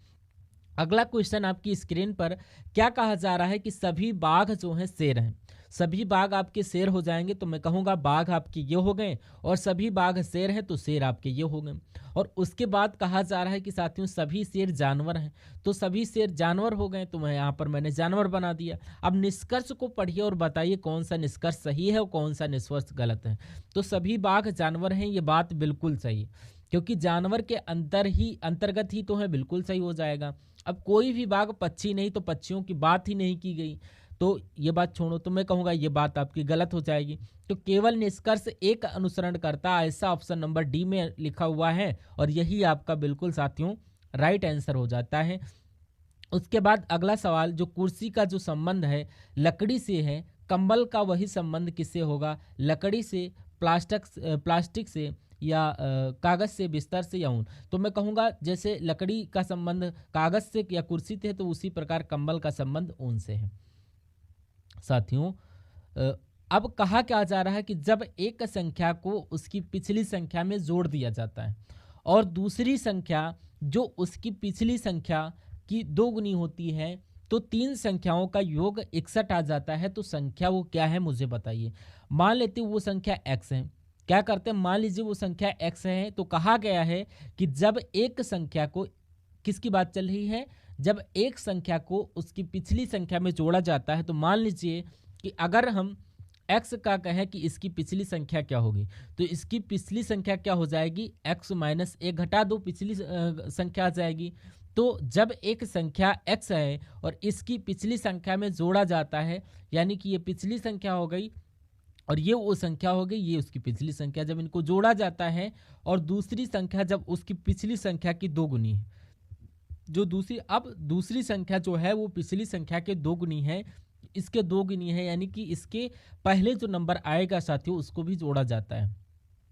अगला क्वेश्चन आपकी स्क्रीन पर क्या कहा जा रहा है कि सभी बाघ जो हैं शेर हैं, सभी बाघ आपके शेर हो जाएंगे, तो मैं कहूँगा बाघ आपके ये हो गए, और सभी बाघ शेर हैं तो शेर आपके ये हो गए। और उसके बाद कहा जा रहा है कि साथियों सभी शेर जानवर हैं, तो सभी शेर जानवर हो गए, तो मैं यहाँ पर मैंने जानवर बना दिया। अब निष्कर्ष को पढ़िए और बताइए कौन सा निष्कर्ष सही है और कौन सा निष्कर्ष गलत है। तो सभी बाघ जानवर हैं, ये बात बिल्कुल सही। क्योंकि जानवर के अंतर्गत ही तो है, बिल्कुल सही हो जाएगा। अब कोई भी बाघ पक्षी नहीं, तो पक्षियों की बात ही नहीं की गई, तो ये बात छोड़ो, तो मैं कहूँगा ये बात आपकी गलत हो जाएगी। तो केवल निष्कर्ष एक अनुसरण करता, ऐसा ऑप्शन नंबर डी में लिखा हुआ है और यही आपका बिल्कुल साथियों राइट आंसर हो जाता है। उसके बाद अगला सवाल, जो कुर्सी का जो संबंध है लकड़ी से है, कंबल का वही संबंध किससे होगा? लकड़ी से, प्लास्टिक से, या कागज से, बिस्तर से, या ऊन? तो मैं कहूँगा जैसे लकड़ी का संबंध कागज से या कुर्सी से है, तो उसी प्रकार कंबल का संबंध ऊन से है। साथियों अब कहा क्या जा रहा है कि जब एक संख्या को उसकी पिछली संख्या में जोड़ दिया जाता है और दूसरी संख्या जो उसकी पिछली संख्या की 2 गुनी होती है, तो 3 संख्याओं का योग 61 आ जाता है। तो संख्या वो क्या है मुझे बताइए। मान लेते वो संख्या x है। क्या करते हैं, मान लीजिए वो संख्या x है, तो कहा गया है कि जब एक संख्या को, किसकी बात चल रही है, जब एक संख्या को उसकी पिछली संख्या में जोड़ा जाता है, तो मान लीजिए कि अगर हम x का कहें कि इसकी पिछली संख्या क्या होगी, तो इसकी पिछली संख्या क्या हो जाएगी, x माइनस 1 घटा दो, पिछली संख्या आ जाएगी। तो जब एक संख्या x है और इसकी पिछली संख्या में जोड़ा जाता है, यानी कि ये पिछली संख्या हो गई और ये वो संख्या हो गई, ये उसकी पिछली संख्या, जब इनको जोड़ा जाता है और दूसरी संख्या जब उसकी पिछली संख्या की 2 गुनी है, जो दूसरी संख्या जो है वो पिछली संख्या के 2 गुनी है, इसके 2 गुनी है, यानी कि इसके पहले जो नंबर आएगा साथियों उसको भी जोड़ा जाता है,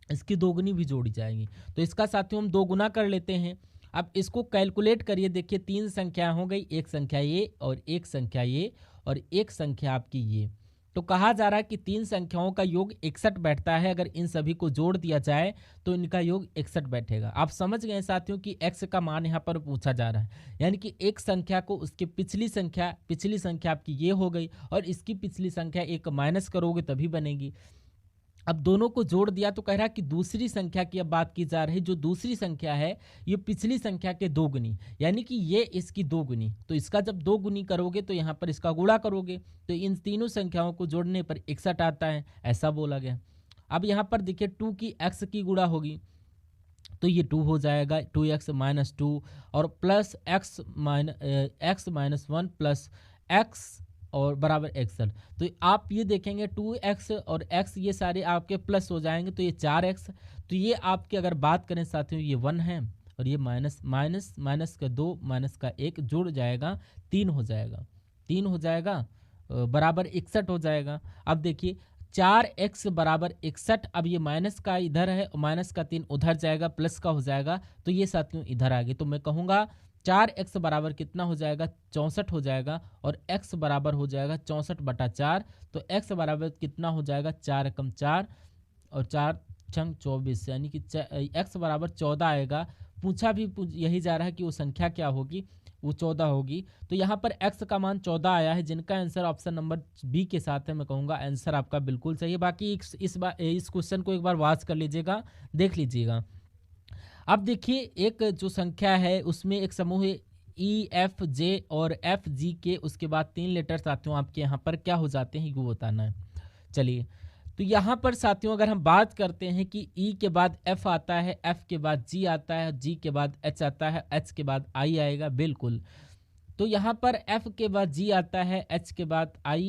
इसकी 2 गुनी भी जोड़ी जाएंगी। तो इसका साथियों हम 2 गुना कर लेते हैं। अब इसको कैलकुलेट करिए, देखिए 3 संख्या हो गई, एक संख्या ये और एक संख्या ये और एक संख्या आपकी ये। तो कहा जा रहा है कि 3 संख्याओं का योग 61 बैठता है। अगर इन सभी को जोड़ दिया जाए तो इनका योग 61 बैठेगा। आप समझ गए साथियों कि x का मान यहाँ पर पूछा जा रहा है, यानी कि एक संख्या को उसकी पिछली संख्या आपकी ये हो गई और इसकी पिछली संख्या एक माइनस करोगे तभी बनेगी। अब दोनों को जोड़ दिया तो कह रहा है कि दूसरी संख्या की अब बात की जा रही है। जो दूसरी संख्या है ये पिछली संख्या के 2 गुनी, यानी कि ये इसकी 2 गुनी, तो इसका जब 2 गुनी करोगे तो यहाँ पर इसका गुणा करोगे, तो इन तीनों संख्याओं को जोड़ने पर 61 आता है, ऐसा बोला गया। अब यहाँ पर देखिए 2 की x की गुणा होगी तो ये 2 हो जाएगा, 2x माइनस 2 और plus x minus 1 plus x और बराबर 61। तो आप ये देखेंगे 2x और x ये सारे आपके प्लस हो जाएंगे, तो ये 4x। तो ये आपके अगर बात करें साथियों ये 1 है और ये माइनस का 2 माइनस का 1 जुड़ जाएगा, 3 हो जाएगा बराबर 61 हो जाएगा। अब देखिए 4x बराबर 61। अब ये माइनस का इधर है और माइनस का 3 उधर जाएगा, प्लस का हो जाएगा, तो ये साथियों इधर आ गए। तो मैं कहूँगा 4x बराबर कितना हो जाएगा, 64 हो जाएगा और x बराबर हो जाएगा 64/4। तो x बराबर कितना हो जाएगा, 4 एकम 4 और 4 छंग 24, यानी कि x बराबर 14 आएगा। पूछा भी यही जा रहा है कि वो संख्या क्या होगी, वो 14 होगी। तो यहाँ पर x का मान 14 आया है, जिनका आंसर ऑप्शन नंबर बी के साथ है। मैं कहूँगा आंसर आपका बिल्कुल सही है। बाकी इस क्वेश्चन को एक बार वॉच कर लीजिएगा, देख लीजिएगा। अब देखिए एक जो संख्या है उसमें एक समूह है EFJ और FG, उसके बाद 3 लेटर साथियों आपके यहाँ पर क्या हो जाते हैं, ये बताना है। चलिए तो यहाँ पर साथियों अगर हम बात करते हैं कि E के बाद F आता है, F के बाद G आता है, G के बाद H आता है, H के बाद I आएगा, बिल्कुल। तो यहाँ पर F के बाद G आता है, H के बाद I,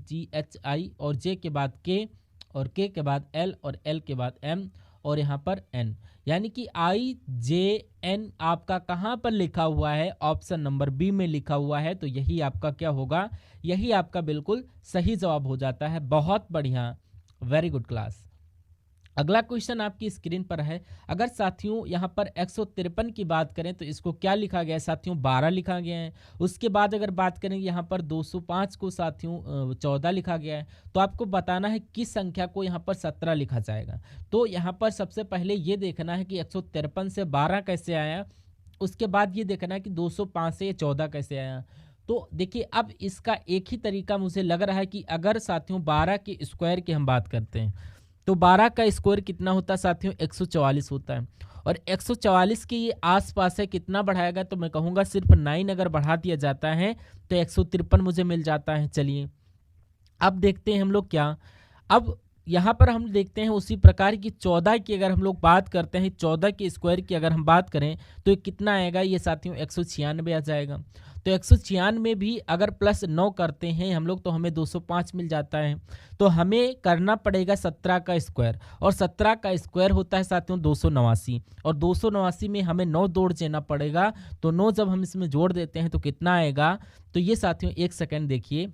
GHI और J के बाद K और K के बाद L और L के बाद M और यहाँ पर N, यानी कि IJN आपका कहाँ पर लिखा हुआ है, ऑप्शन नंबर बी में लिखा हुआ है। तो यही आपका क्या होगा, यही आपका बिल्कुल सही जवाब हो जाता है। बहुत बढ़िया, वेरी गुड क्लास। अगला क्वेश्चन आपकी स्क्रीन पर है। अगर साथियों यहाँ पर 153 की बात करें तो इसको क्या लिखा गया है साथियों, 12 लिखा गया है। उसके बाद अगर बात करें यहाँ पर 205 को साथियों 14 लिखा गया है। तो आपको बताना है किस संख्या को यहाँ पर 17 लिखा जाएगा। तो यहाँ पर सबसे पहले ये देखना है कि 153 से 12 कैसे आया, उसके बाद ये देखना है कि 205 से 14 कैसे आया। तो देखिए अब इसका एक ही तरीका मुझे लग रहा है कि अगर साथियों 12 के स्क्वायर की हम बात करते हैं तो 12 का स्क्वायर कितना होता है साथियों, 144 होता है। और 144 के ये आसपास है, कितना बढ़ाएगा, तो मैं कहूँगा सिर्फ 9 अगर बढ़ा दिया जाता है तो 153 मुझे मिल जाता है। चलिए अब देखते हैं हम लोग क्या, अब यहाँ पर हम देखते हैं उसी प्रकार की 14 की अगर हम लोग बात करते हैं, 14 के स्क्वायर की अगर हम बात करें तो ये कितना आएगा, ये साथियों 196 आ जाएगा। तो 196 भी अगर प्लस 9 करते हैं हम लोग तो हमें 205 मिल जाता है। तो हमें करना पड़ेगा 17 का स्क्वायर, और 17 का स्क्वायर होता है साथियों 289, और 289 में हमें 9 जोड़ देना पड़ेगा। तो 9 जब हम इसमें जोड़ देते हैं तो कितना आएगा, तो ये साथियों एक सेकेंड देखिए,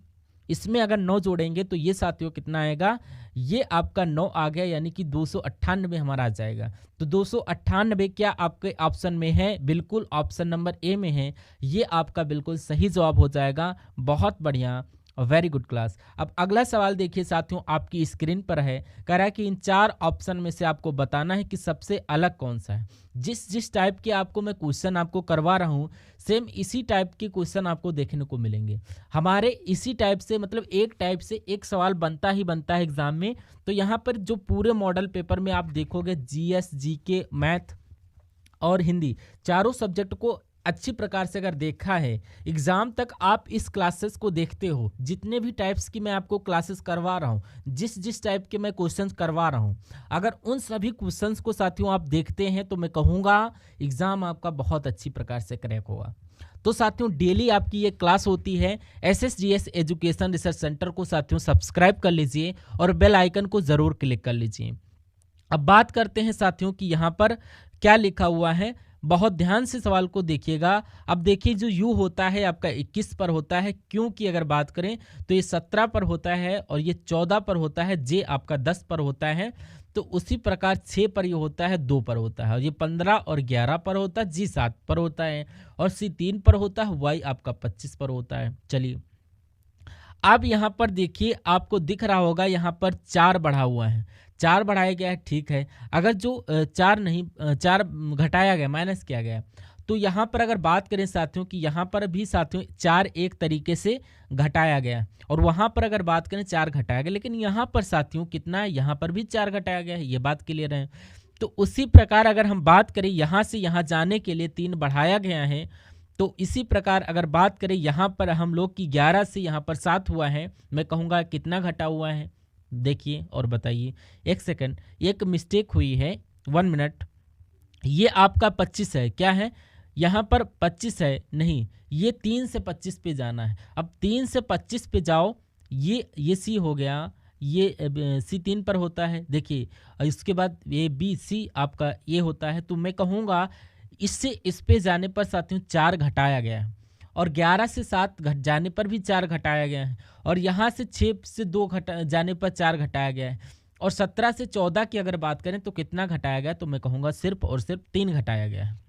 इसमें अगर 9 जोड़ेंगे तो ये साथियों कितना आएगा, ये आपका 9 आ गया, यानी कि 298 हमारा आ जाएगा। तो 298 क्या आपके ऑप्शन में है? बिल्कुल ऑप्शन नंबर ए में है, ये आपका बिल्कुल सही जवाब हो जाएगा। बहुत बढ़िया, वेरी गुड क्लास। अब अगला सवाल देखिए साथियों, आपकी स्क्रीन पर है, कह रहा है कि इन 4 ऑप्शन में से आपको बताना है कि सबसे अलग कौन सा है। जिस टाइप के आपको मैं क्वेश्चन आपको करवा रहा हूँ, सेम इसी टाइप के क्वेश्चन आपको देखने को मिलेंगे हमारे। इसी टाइप से मतलब एक टाइप से एक सवाल बनता ही बनता है एग्जाम में। तो यहाँ पर जो पूरे मॉडल पेपर में आप देखोगे, जीएस, जीके, मैथ और हिंदी, चारों सब्जेक्ट को अच्छी प्रकार से अगर देखा है, एग्जाम तक आप इस क्लासेस को देखते हो, जितने भी टाइप्स की मैं आपको क्लासेस करवा रहा हूँ, जिस टाइप के मैं क्वेश्चंस करवा रहा हूँ, अगर उन सभी क्वेश्चंस को साथियों आप देखते हैं तो मैं कहूँगा एग्जाम आपका बहुत अच्छी प्रकार से क्रैक होगा। तो साथियों डेली आपकी ये क्लास होती है। एसएसडीएस एजुकेशन रिसर्च सेंटर को साथियों सब्सक्राइब कर लीजिए और बेल आइकन को ज़रूर क्लिक कर लीजिए। अब बात करते हैं साथियों कि यहाँ पर क्या लिखा हुआ है, बहुत ध्यान से सवाल को देखिएगा। अब देखिए जो यू होता है आपका 21 पर होता है, क्यों की अगर बात करें तो ये 17 पर होता है, और ये 14 पर होता है, जे आपका 10 पर होता है। तो उसी प्रकार 6 पर ये होता है, 2 पर होता है, और ये 15 और 11 पर होता है, जी 7 पर होता है, और सी 3 पर होता है, वाई आपका 25 पर होता है। चलिए अब यहाँ पर देखिए, आपको दिख रहा होगा यहाँ पर 4 बढ़ा हुआ है, 4 बढ़ाया गया है, ठीक है। अगर जो 4 घटाया गया, माइनस किया गया, तो यहाँ पर अगर बात करें साथियों कि यहाँ पर भी साथियों 4 एक तरीके से घटाया गया, और वहाँ पर अगर बात करें 4 घटाया गया, लेकिन यहाँ पर साथियों कितना है, यहाँ पर भी 4 घटाया गया है, ये बात क्लियर है। तो उसी प्रकार अगर हम बात करें यहाँ से यहाँ जाने के लिए 3 बढ़ाया गया है, तो इसी प्रकार अगर बात करें यहाँ पर हम लोग की 11 से यहाँ पर 7 हुआ है, मैं कहूँगा कितना घटा हुआ है, देखिए और बताइए। एक सेकंड, एक मिस्टेक हुई है, 1 मिनट। ये आपका 25 है, क्या है यहाँ पर 25 है, नहीं, ये 3 से 25 पे जाना है। अब 3 से 25 पे जाओ, ये सी हो गया, ये सी 3 पर होता है, देखिए। इसके बाद ये बी सी आपका ये होता है। तो मैं कहूँगा इससे इस पे जाने पर साथियों 4 घटाया गया है, और 11 से 7 घट जाने पर भी 4 घटाया गया है, और यहाँ से 6 से 2 घटा जाने पर 4 घटाया गया है, और 17 से 14 की अगर बात करें तो कितना घटाया गया, तो मैं कहूँगा सिर्फ और सिर्फ 3 घटाया गया है।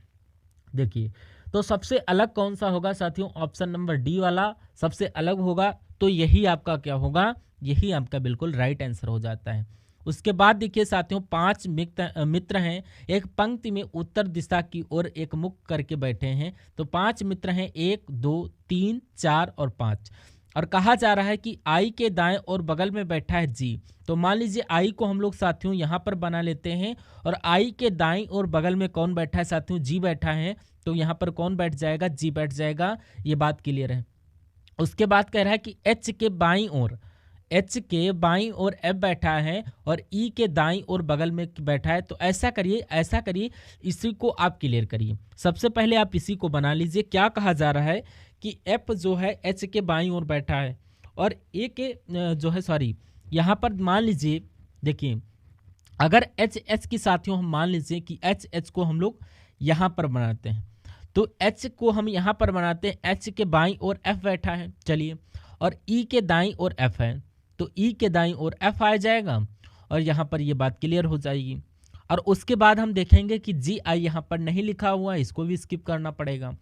देखिए तो सबसे अलग कौन सा होगा साथियों, ऑप्शन नंबर डी वाला सबसे अलग होगा। तो यही आपका क्या होगा, यही आपका बिल्कुल राइट आंसर हो जाता है। उसके बाद देखिए साथियों 5 मित्र हैं, एक पंक्ति में उत्तर दिशा की ओर एक मुख करके बैठे हैं। तो 5 मित्र हैं, 1 2 3 4 और 5, और कहा जा रहा है कि आई के दाएं और बगल में बैठा है जी। तो मान लीजिए आई को हम लोग साथियों यहाँ पर बना लेते हैं, और आई के दाएं और बगल में कौन बैठा है साथियों, जी बैठा है। तो यहाँ पर कौन बैठ जाएगा, जी बैठ जाएगा, ये बात क्लियर है। उसके बाद कह रहा है कि एच के बाईं ओर एफ बैठा है, और ई के दाईं ओर बगल में बैठा है। तो ऐसा करिए, इसी को आप क्लियर करिए। सबसे पहले आप इसी को बना लीजिए। क्या कहा जा रहा है कि एफ जो है एच के बाईं ओर बैठा है, और ए के जो है सॉरी, यहाँ पर मान लीजिए, देखिए अगर एच की साथियों हम मान लीजिए कि एच को हम लोग यहाँ पर बनाते हैं, तो एच को हम यहाँ पर बनाते हैं, एच के बाईं ओर एफ बैठा है, चलिए, और ई के दाईं ओर एफ है, तो ई के दाईं ओर एफ आ जाएगा, और यहाँ पर ये बात क्लियर हो जाएगी। और उसके बाद हम देखेंगे कि जी आई यहाँ पर नहीं लिखा हुआ है, इसको भी स्किप करना पड़ेगा।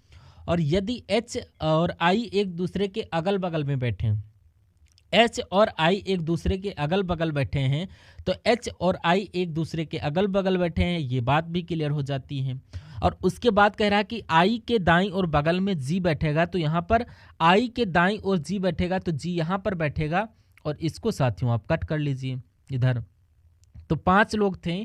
और यदि एच और आई एक दूसरे के अगल बगल में बैठे हैं, एच और आई एक दूसरे के अगल बगल बैठे हैं, तो एच और आई एक दूसरे के अगल बगल बैठे हैं, ये बात भी क्लियर हो जाती है। और उसके बाद कह रहा है कि आई के दाईं और बगल में जी बैठेगा, तो यहाँ पर आई के दाईं और जी बैठेगा, तो जी यहाँ पर बैठेगा, और इसको साथियों आप कट कर लीजिए इधर। तो 5 लोग थे,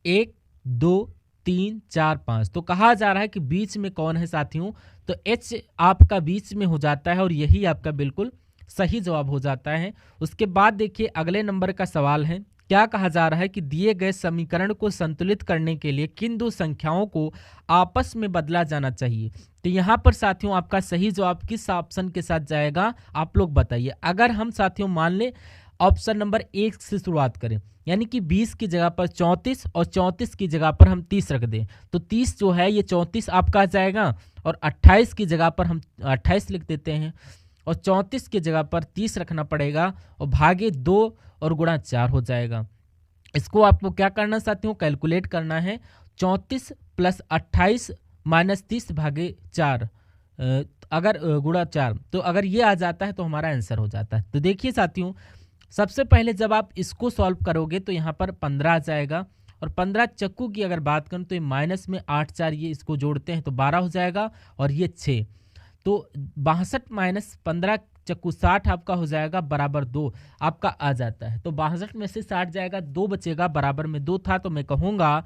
1 2 3 4 5, तो कहा जा रहा है कि बीच में कौन है साथियों, तो एच आपका बीच में हो जाता है, और यही आपका बिल्कुल सही जवाब हो जाता है। उसके बाद देखिए अगले नंबर का सवाल है, क्या कहा जा रहा है कि दिए गए समीकरण को संतुलित करने के लिए किन दो संख्याओं को आपस में बदला जाना चाहिए। तो यहाँ पर साथियों आपका सही जवाब किस ऑप्शन के साथ जाएगा आप लोग बताइए। अगर हम साथियों मान लें ऑप्शन नंबर 1 से शुरुआत करें, यानी कि 20 की जगह पर 34 और 34 की जगह पर हम 30 रख दें, तो 30 जो है ये 34 आपका आ जाएगा और 28 की जगह पर हम 28 लिख देते हैं और 34 की जगह पर 30 रखना पड़ेगा और भागे 2 और गुणा 4 हो जाएगा। इसको आपको क्या करना साथियों, कैलकुलेट करना है। 34 प्लस 28 माइनस 30 भागे 4 अगर गुणा 4, तो अगर ये आ जाता है तो हमारा आंसर हो जाता है। तो देखिए साथियों, सबसे पहले जब आप इसको सॉल्व करोगे तो यहाँ पर 15 आ जाएगा और 15 चक्कू की अगर बात करूँ तो ये माइनस में 8 4 ये इसको जोड़ते हैं तो 12 हो जाएगा और ये 6, तो 62 माइनस 15 चक्कू 60 आपका हो जाएगा बराबर 2 आपका आ जाता है। तो 62 में से 60 जाएगा, 2 बचेगा, बराबर में 2 था, तो मैं कहूँगा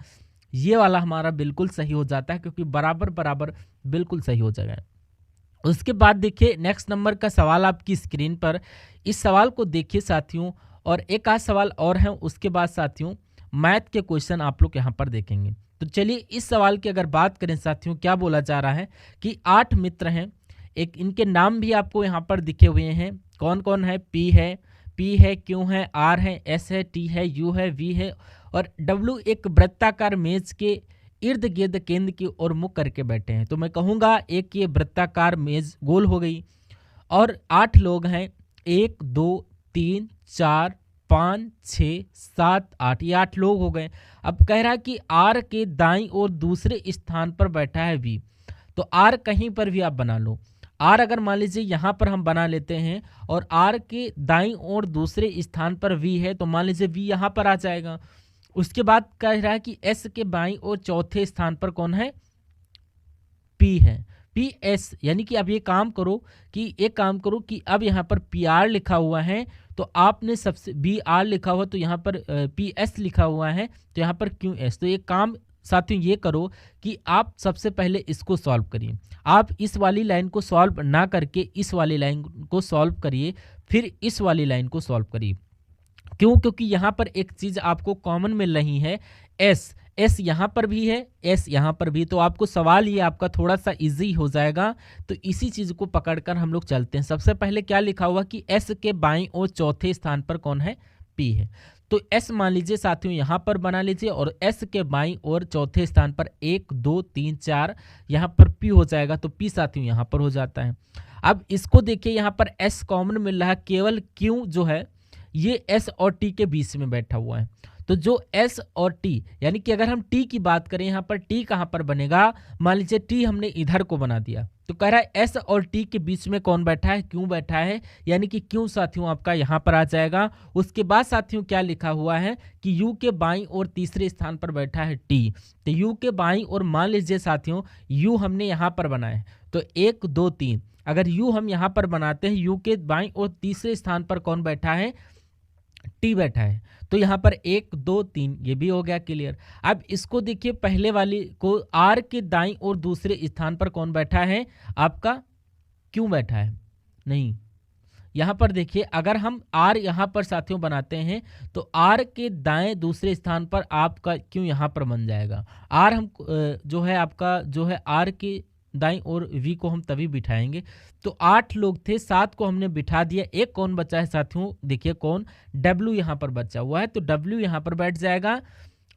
ये वाला हमारा बिल्कुल सही हो जाता है क्योंकि बराबर बराबर बिल्कुल सही हो जाएगा। उसके बाद देखिए नेक्स्ट नंबर का सवाल आपकी स्क्रीन पर, इस सवाल को देखिए साथियों, और एक आध सवाल और है, उसके बाद साथियों मैथ के क्वेश्चन आप लोग यहाँ पर देखेंगे। तो चलिए इस सवाल की अगर बात करें साथियों, क्या बोला जा रहा है कि 8 मित्र हैं, एक इनके नाम भी आपको यहाँ पर दिखे हुए हैं, कौन कौन है, पी है, क्यू है, आर है, एस है, टी है, यू है, वी है और डब्ल्यू एक वृत्ताकार मेज के इर्द गिर्द केंद्र की ओर मुख करके बैठे हैं। तो मैं कहूँगा एक ये वृत्ताकार मेज गोल हो गई और 8 लोग हैं, 1 2 3 4 5 6 7 8, ये 8 लोग हो गए। अब कह रहा है कि आर के दाईं ओर दूसरे स्थान पर बैठा है वी, तो आर कहीं पर भी आप बना लो। आर अगर मान लीजिए यहाँ पर हम बना लेते हैं और आर के दाईं ओर दूसरे स्थान पर वी है, तो मान लीजिए वी यहाँ पर आ जाएगा। उसके बाद कह रहा है कि एस के बाईं ओर चौथे स्थान पर कौन है, पी है, पी एस, यानी कि अब ये काम करो कि अब यहाँ पर पी आर लिखा हुआ है तो आपने सबसे बी आर लिखा हुआ तो यहाँ पर पी एस लिखा हुआ है तो यहाँ पर क्यू एस। तो ये काम साथियों ये करो कि आप सबसे पहले इसको सॉल्व करिए, आप इस वाली लाइन को सॉल्व ना करके इस वाली लाइन को सॉल्व करिए, फिर इस वाली लाइन को सॉल्व करिए। क्यों? क्योंकि यहाँ पर एक चीज़ आपको कॉमन मिल रही है, एस यहाँ पर भी है, एस यहाँ पर भी, तो आपको सवाल ये आपका थोड़ा सा इजी हो जाएगा। तो इसी चीज़ को पकड़कर हम लोग चलते हैं। सबसे पहले क्या लिखा हुआ कि एस के बाईं ओर चौथे स्थान पर कौन है, पी है, तो एस मान लीजिए साथियों यहाँ पर बना लीजिए और एस के बाईं ओर चौथे स्थान पर 1 2 3 4 यहाँ पर पी हो जाएगा, तो पी साथियों यहाँ पर हो जाता है। अब इसको देखिए यहाँ पर एस कॉमन मिल रहा है, केवल क्यू जो है ये एस और टी के बीच में बैठा हुआ है। तो जो एस और टी, यानी कि अगर हम टी की बात करें यहाँ पर टी कहाँ पर बनेगा, मान लीजिए टी हमने इधर को बना दिया, तो कह रहा है एस और टी के बीच में कौन बैठा है, क्यों बैठा है, यानी कि क्यों साथियों आपका यहाँ पर आ जाएगा। उसके बाद साथियों क्या लिखा हुआ है कि यू के बाईं और तीसरे स्थान पर बैठा है टी, तो यू के बाईं और मान लीजिए साथियों यू हमने यहाँ पर बनाया है तो 1 2 3, अगर यू हम यहाँ पर बनाते हैं, यू के बाईं और तीसरे स्थान पर कौन बैठा है, टी बैठा है, तो यहाँ पर 1 2 3 ये भी हो गया क्लियर। अब इसको देखिए पहले वाली को, आर के दाईं और दूसरे स्थान पर कौन बैठा है, आपका क्यों बैठा है, नहीं, यहाँ पर देखिए अगर हम आर यहाँ पर साथियों बनाते हैं तो आर के दाएं दूसरे स्थान पर आपका क्यों यहाँ पर बन जाएगा। आर हम जो है आपका जो है आर के दाईं और वी को हम तभी बिठाएंगे। तो 8 लोग थे, 7 को हमने बिठा दिया, एक कौन बचा है साथियों, देखिए कौन, डब्ल्यू यहाँ पर बचा हुआ है, तो डब्ल्यू यहाँ पर बैठ जाएगा।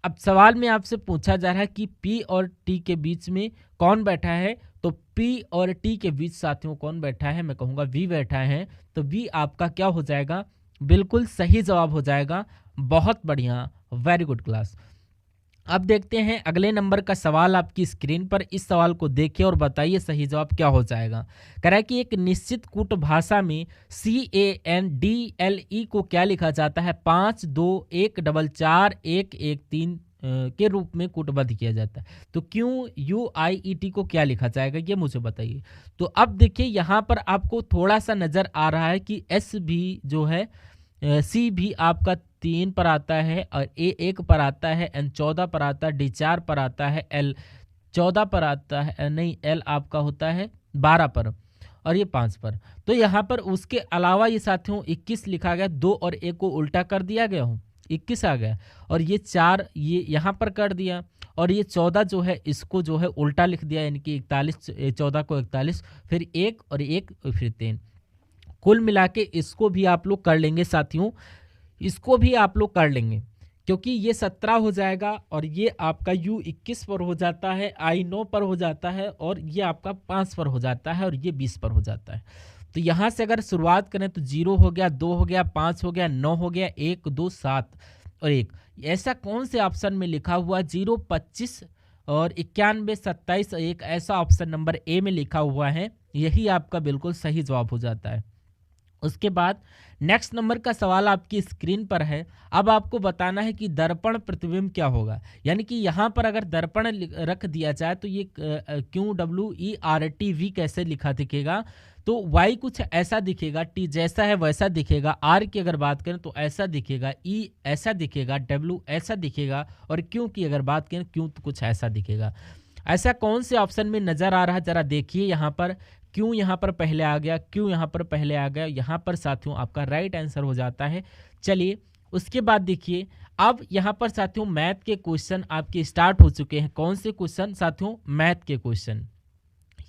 अब सवाल में आपसे पूछा जा रहा है कि पी और टी के बीच में कौन बैठा है, तो पी और टी के बीच साथियों कौन बैठा है, मैं कहूँगा वी बैठा है, तो वी आपका क्या हो जाएगा, बिल्कुल सही जवाब हो जाएगा। बहुत बढ़िया, वेरी गुड क्लास। अब देखते हैं अगले नंबर का सवाल आपकी स्क्रीन पर, इस सवाल को देखिए और बताइए सही जवाब क्या हो जाएगा। कह रहा है कि एक निश्चित कूट भाषा में CANDLE को क्या लिखा जाता है, 5 2 1 4 4 1 1 3 के रूप में कूटबद्ध किया जाता है, तो क्यों UIET को क्या लिखा जाएगा, ये मुझे बताइए। तो अब देखिए यहाँ पर आपको थोड़ा सा नज़र आ रहा है कि S भी जो है, C भी आपका 3 पर आता है और A 1 पर आता है, N 14 पर आता है, D 4 पर आता है, L 14 पर आता है, नहीं L आपका होता है 12 पर और ये 5 पर। तो यहाँ पर उसके अलावा ये साथियों 21 लिखा गया, 2 और 1 को उल्टा कर दिया गया हो, 21 आ गया, और ये 4 ये यहाँ पर कर दिया, और ये 14 जो है इसको जो है उल्टा लिख दिया, यानी कि 41 14 को 41, फिर 1 और 1 फिर 3। कुल मिला के इसको भी आप लोग कर लेंगे साथियों, इसको भी आप लोग कर लेंगे, क्योंकि ये 17 हो जाएगा और ये आपका U 21 पर हो जाता है, I 9 पर हो जाता है, और ये आपका 5 पर हो जाता है, और ये 20 पर हो जाता है। तो यहाँ से अगर शुरुआत करें तो 0 हो गया, 2 हो गया, 5 हो गया, 9 हो गया, 1 2 7 और 1। ऐसा कौन से ऑप्शन में लिखा हुआ 0 25 और 91 27 और 1, ऐसा ऑप्शन नंबर ए में लिखा हुआ है, यही आपका बिल्कुल सही जवाब हो जाता है। उसके बाद नेक्स्ट नंबर का सवाल आपकी स्क्रीन पर है। अब आपको बताना है कि दर्पण प्रतिबिंब क्या होगा, यानी कि यहाँ पर अगर दर्पण रख दिया जाए तो ये QWERTV कैसे लिखा दिखेगा, तो Y कुछ ऐसा दिखेगा, T जैसा है वैसा दिखेगा, R की अगर बात करें तो ऐसा दिखेगा, E ऐसा दिखेगा, W ऐसा दिखेगा, और Q की अगर बात करें Q तो कुछ ऐसा दिखेगा। ऐसा कौन से ऑप्शन में नज़र आ रहा है, ज़रा देखिए। यहाँ पर क्यों यहाँ पर पहले आ गया, क्यों यहाँ पर पहले आ गया, यहाँ पर साथियों आपका राइट आंसर हो जाता है। चलिए उसके बाद देखिए, अब यहाँ पर साथियों मैथ के क्वेश्चन आपके स्टार्ट हो चुके हैं। कौन से क्वेश्चन साथियों, मैथ के क्वेश्चन।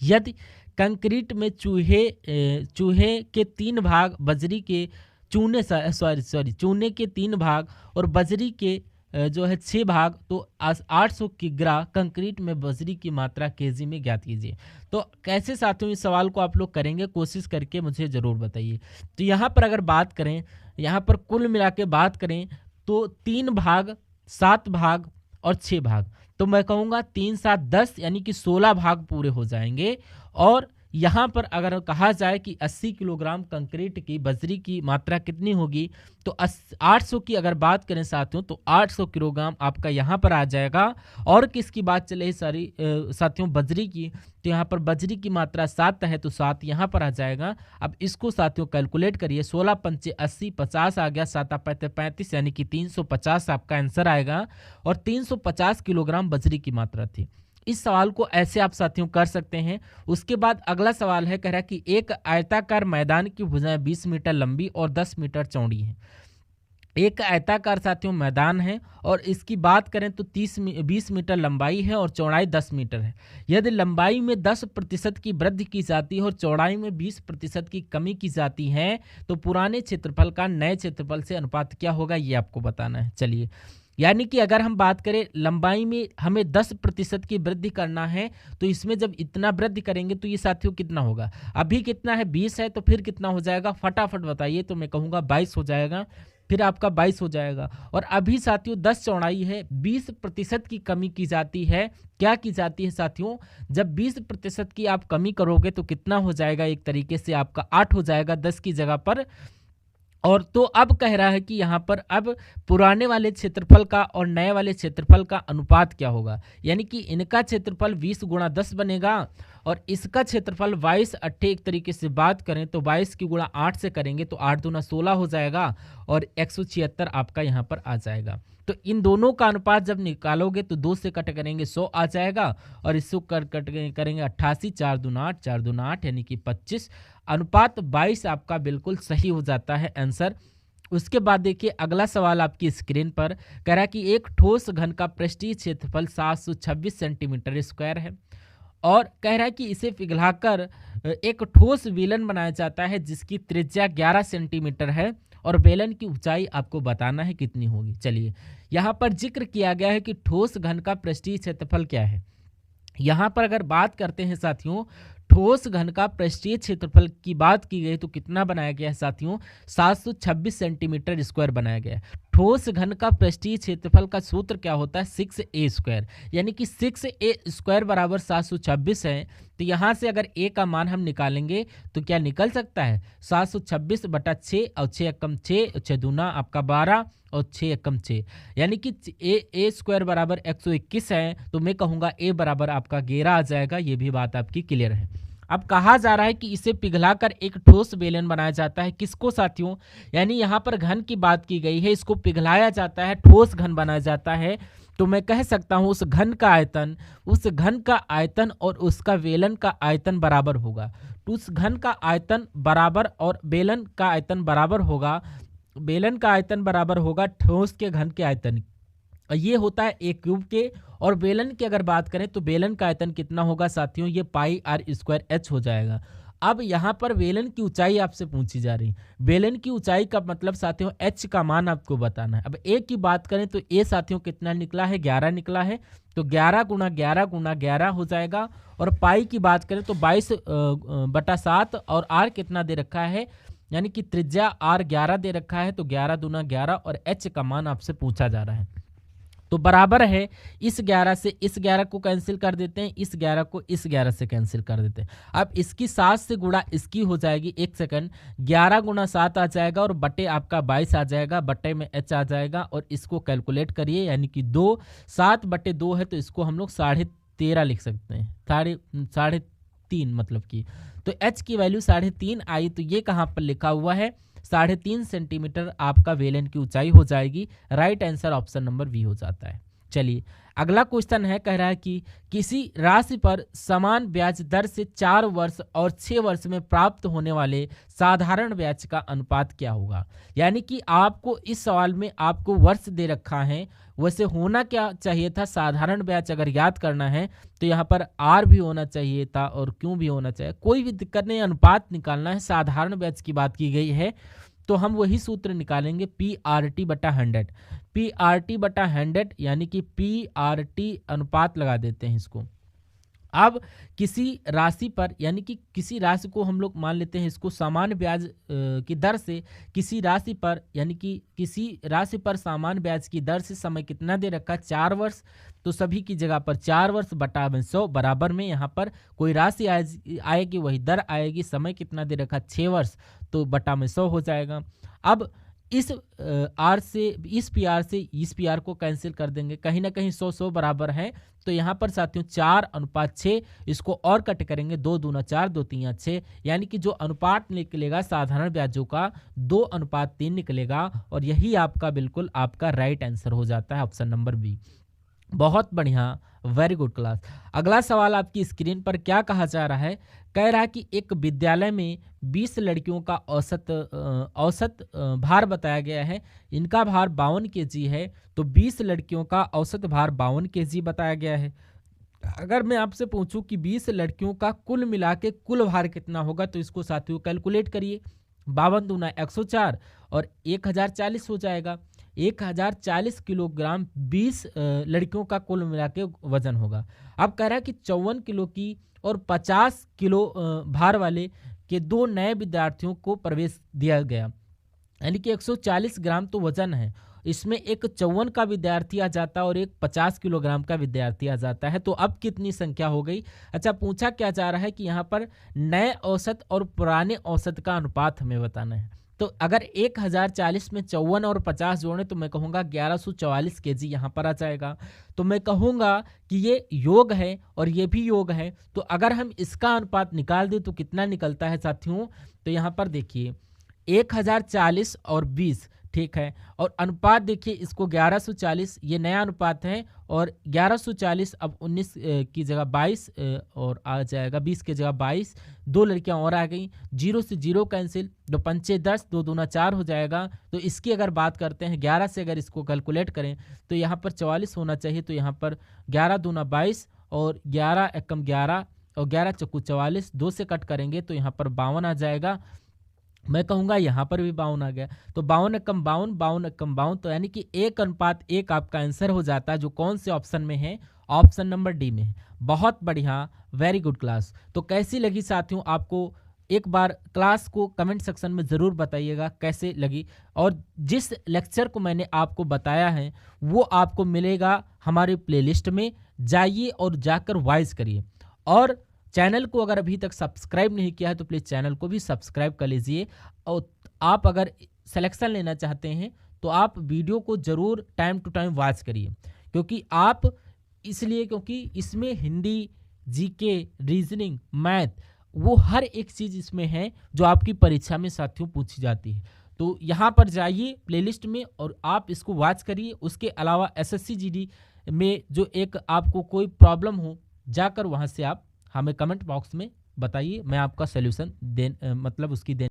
यदि कंक्रीट में चूहे के 3 भाग, बजरी के चूने चूने के 3 भाग और बजरी के जो है 6 भाग, तो 800 किग्रा कंक्रीट में बजरी की मात्रा केजी में ज्ञात कीजिए। तो कैसे साथियों इस सवाल को आप लोग करेंगे, कोशिश करके मुझे ज़रूर बताइए। तो यहाँ पर अगर बात करें, यहाँ पर कुल मिला के बात करें तो 3 भाग, 7 भाग और 6 भाग, तो मैं कहूँगा 3 7 10 यानी कि 16 भाग पूरे हो जाएंगे। और यहाँ पर अगर कहा जाए कि 80 किलोग्राम कंक्रीट की बजरी की मात्रा कितनी होगी, तो 800 की अगर बात करें साथियों तो 800 किलोग्राम आपका यहाँ पर आ जाएगा। और किसकी बात चले साथियों, बजरी की, तो यहाँ पर बजरी की मात्रा 7 है तो 7 यहाँ पर आ जाएगा। अब इसको साथियों कैलकुलेट करिए, 16 पंचे 80, 50 आ गया, 7 पैंते 35, यानी कि 350 आपका आंसर आएगा। और 350 किलोग्राम बजरी की मात्रा थी। इस सवाल को ऐसे आप साथियों कर सकते हैं। उसके बाद अगला सवाल है, कह रहा है कि एक आयताकार मैदान की भुजाएं 20 मीटर लंबी और 10 मीटर चौड़ी हैं। एक आयताकार साथियों मैदान है और इसकी बात करें तो 20 मीटर लंबाई है और चौड़ाई 10 मीटर है। यदि लंबाई में 10% की वृद्धि की जाती है और चौड़ाई में 20% की कमी की जाती है, तो पुराने क्षेत्रफल का नए क्षेत्रफल से अनुपात क्या होगा, ये आपको बताना है। चलिए, यानी कि अगर हम बात करें लंबाई में हमें 10% की वृद्धि करना है, तो इसमें जब इतना वृद्धि करेंगे तो ये साथियों कितना होगा, अभी कितना है 20 है, तो फिर कितना हो जाएगा, फटाफट बताइए। तो मैं कहूँगा 22 हो जाएगा, फिर आपका 22 हो जाएगा। और अभी साथियों 10 चौड़ाई है, 20% की कमी की जाती है। क्या की जाती है साथियों, जब 20% की आप कमी करोगे तो कितना हो जाएगा, एक तरीके से आपका 8 हो जाएगा 10 की जगह पर। और तो अब कह रहा है कि यहाँ पर अब पुराने वाले क्षेत्रफल का और नए वाले क्षेत्रफल का अनुपात क्या होगा, यानी कि इनका क्षेत्रफल 20 गुणा 10 बनेगा और इसका क्षेत्रफल 22 अट्ठे, एक तरीके से बात करें तो 22 की गुणा 8 से करेंगे तो 8 दूना 16 हो जाएगा और 176 आपका यहाँ पर आ जाएगा। तो इन दोनों का अनुपात जब निकालोगे तो 2 से कट करेंगे 100 आ जाएगा और इसको कट करेंगे 88, 4 दूना 8, 4 दूना 8 यानी कि 25, अनुपात 22 आपका बिल्कुल सही हो जाता है आंसर। उसके बाद देखिए अगला सवाल आपकी स्क्रीन पर, कह रहा है कि एक ठोस घन का पृष्ठीय क्षेत्रफल 726 सेंटीमीटर स्क्वायर है और कह रहा है कि इसे पिघलाकर एक ठोस बेलन बनाया जाता है जिसकी त्रिज्या 11 सेंटीमीटर है और बेलन की ऊंचाई आपको बताना है कितनी होगी। चलिए, यहाँ पर जिक्र किया गया है कि ठोस घन का पृष्ठीय क्षेत्रफल क्या है। यहाँ पर अगर बात करते हैं साथियों, ठोस घन का पृष्ठीय क्षेत्रफल की बात की गई तो कितना बनाया गया है साथियों, 726 सेंटीमीटर स्क्वायर बनाया गया है। ठोस घन का पृष्ठीय क्षेत्रफल का सूत्र क्या होता है, 6a स्क्वायर, यानी कि 6a स्क्वायर बराबर 726 है। तो यहाँ से अगर a का मान हम निकालेंगे तो क्या निकल सकता है, 726 बटा 6 और 6 एकम 6, 6 दूना आपका 12 और 6 एकम 6, यानी कि a स्क्वायर बराबर 121 है। तो मैं कहूँगा a बराबर आपका 11 आ जाएगा। ये भी बात आपकी क्लियर है। अब कहा जा रहा है कि इसे पिघलाकर एक ठोस बेलन बनाया जाता है। किसको साथियों, यानी यहाँ पर घन की बात की गई है, इसको पिघलाया जाता है, ठोस घन बनाया जाता है। तो मैं कह सकता हूँ उस घन का आयतन और उसका बेलन का आयतन बराबर होगा। तो उस घन का आयतन बराबर और बेलन का आयतन बराबर होगा बेलन का आयतन बराबर होगा ठोस के घन के आयतन। और ये होता है ए क्यूब के। और बेलन की अगर बात करें तो बेलन का आयतन कितना होगा साथियों, ये पाई आर स्क्वायर एच हो जाएगा। अब यहाँ पर बेलन की ऊंचाई आपसे पूछी जा रही है। बेलन की ऊंचाई का मतलब साथियों एच का मान आपको बताना है। अब ए की बात करें तो ए साथियों कितना निकला है, 11 निकला है। तो 11 गुणा 11 गुणा 11 हो जाएगा। और पाई की बात करें तो 22/7 और आर कितना दे रखा है, यानी कि त्रिज्या आर 11 दे रखा है। तो 11 दूना 11 और एच का मान आपसे पूछा जा रहा है। तो बराबर है इस 11 से इस 11 को कैंसिल कर देते हैं, इस 11 को इस 11 से कैंसिल कर देते हैं। अब इसकी 7 से गुणा इसकी हो जाएगी, 1 सेकंड, 11 गुणा 7 आ जाएगा और बटे आपका 22 आ जाएगा, बटे में एच आ जाएगा। और इसको कैलकुलेट करिए, यानी कि 2, 7/2 है तो इसको हम लोग 13.5 लिख सकते हैं, 3.5 मतलब कि। तो एच की वैल्यू 3.5 आई। तो ये कहाँ पर लिखा हुआ है, 3.5 सेंटीमीटर आपका बेलन की ऊंचाई हो जाएगी। Right answer option number B हो जाता है। चलिए अगला क्वेश्चन है, कह रहा है कि किसी राशि पर समान ब्याज दर से 4 वर्ष और 6 वर्ष में प्राप्त होने वाले साधारण ब्याज का अनुपात क्या होगा। यानी कि आपको इस सवाल में आपको वर्ष दे रखा है, वैसे होना क्या चाहिए था, साधारण ब्याज अगर याद करना है तो यहाँ पर आर भी होना चाहिए था और क्यों भी होना चाहिए, कोई भी दिक्कत नहीं, अनुपात निकालना है। साधारण ब्याज की बात की गई है तो हम वही सूत्र निकालेंगे, PRT/100। PRT/100 यानी कि PRT अनुपात लगा देते हैं इसको। अब किसी राशि पर, यानी कि किसी राशि को हम लोग मान लेते हैं इसको सामान्य ब्याज की दर से, किसी राशि पर, यानी कि किसी राशि पर सामान्य ब्याज की दर से समय कितना दे रखा है, 4 वर्ष। तो सभी की जगह पर 4 वर्ष बटा 100 बराबर में यहाँ पर कोई राशि आएगी वही दर आएगी। समय कितना दे रखा, 6 वर्ष, तो बटा में 100 हो जाएगा। अब इस आर से इस पी आर से इस पी आर को कैंसिल कर देंगे, कहीं ना कहीं 100 बराबर है। तो यहाँ पर साथियों 4:6 इसको और कट करेंगे, 2 दूना 4 2 3 6, यानी कि जो अनुपात निकलेगा साधारण ब्याजों का 2:3 निकलेगा। और यही आपका बिल्कुल आपका राइट आंसर हो जाता है, ऑप्शन नंबर बी। बहुत बढ़िया, वेरी गुड क्लास। अगला सवाल आपकी स्क्रीन पर क्या कहा जा रहा है, कह रहा है कि एक विद्यालय में 20 लड़कियों का औसत भार बताया गया है। इनका भार 52 kg है। तो 20 लड़कियों का औसत भार 52 kg बताया गया है। अगर मैं आपसे पूछूं कि 20 लड़कियों का कुल मिला के कुल भार कितना होगा, तो इसको साथियों कैलकुलेट करिए। 52 दूना 104 और 1040 हो जाएगा। 1040 किलोग्राम 20 लड़कियों का कुल मिला के वजन होगा। अब कह रहा है कि 54 किलो की और 50 किलो भार वाले के 2 नए विद्यार्थियों को प्रवेश दिया गया, यानी कि 140 ग्राम तो वजन है, इसमें एक 54 का विद्यार्थी आ जाता है और एक 50 किलोग्राम का विद्यार्थी आ जाता है। तो अब कितनी संख्या हो गई। अच्छा, पूछा क्या जा रहा है कि यहाँ पर नए औसत और पुराने औसत का अनुपात हमें बताना है। तो अगर 1040 में 54 और 50 जोड़ें तो मैं कहूँगा 1144 kg यहाँ पर आ जाएगा। तो मैं कहूँगा कि ये योग है और ये भी योग है। तो अगर हम इसका अनुपात निकाल दें तो कितना निकलता है साथियों। तो यहाँ पर देखिए 1040 और 20, ठीक है, और अनुपात देखिए इसको 1140, ये नया अनुपात है। और 1140 अब 19 की जगह 22 और आ जाएगा, 20 की जगह 22, 2 लड़कियां और आ गई, 0 से 0 कैंसिल, 2 पंचे 10, 2 दूना 4 हो जाएगा। तो इसकी अगर बात करते हैं 11 से अगर इसको कैलकुलेट करें तो यहाँ पर 44 होना चाहिए। तो यहाँ पर 11 दूना 22 और 11 एकम 11 और 11 चक्कू 44, 2 से कट करेंगे तो यहाँ पर 52 आ जाएगा। मैं कहूँगा यहाँ पर भी 52 आ गया। तो 52 एकम 52, 52 एकम 52, तो यानी कि 1:1 आपका आंसर हो जाता है, जो कौन से ऑप्शन में है, ऑप्शन नंबर डी में है। बहुत बढ़िया, वेरी गुड क्लास। तो कैसी लगी साथियों आपको, एक बार क्लास को कमेंट सेक्शन में ज़रूर बताइएगा कैसे लगी। और जिस लेक्चर को मैंने आपको बताया है वो आपको मिलेगा हमारे प्लेलिस्ट में, जाइए और जाकर वॉइस करिए। और चैनल को अगर अभी तक सब्सक्राइब नहीं किया है तो प्लीज़ चैनल को भी सब्सक्राइब कर लीजिए। और आप अगर सिलेक्शन लेना चाहते हैं तो आप वीडियो को ज़रूर टाइम टू टाइम वॉच करिए, क्योंकि आप इसलिए क्योंकि इसमें हिंदी, जीके, रीजनिंग, मैथ, वो हर एक चीज़ इसमें है जो आपकी परीक्षा में साथियों पूछी जाती है। तो यहाँ पर जाइए प्लेलिस्ट में और आप इसको वॉच करिए। उसके अलावा SSC GD में जो एक आपको कोई प्रॉब्लम हो, जाकर वहाँ से आप हमें कमेंट बॉक्स में बताइए, मैं आपका सॉल्यूशन मतलब उसकी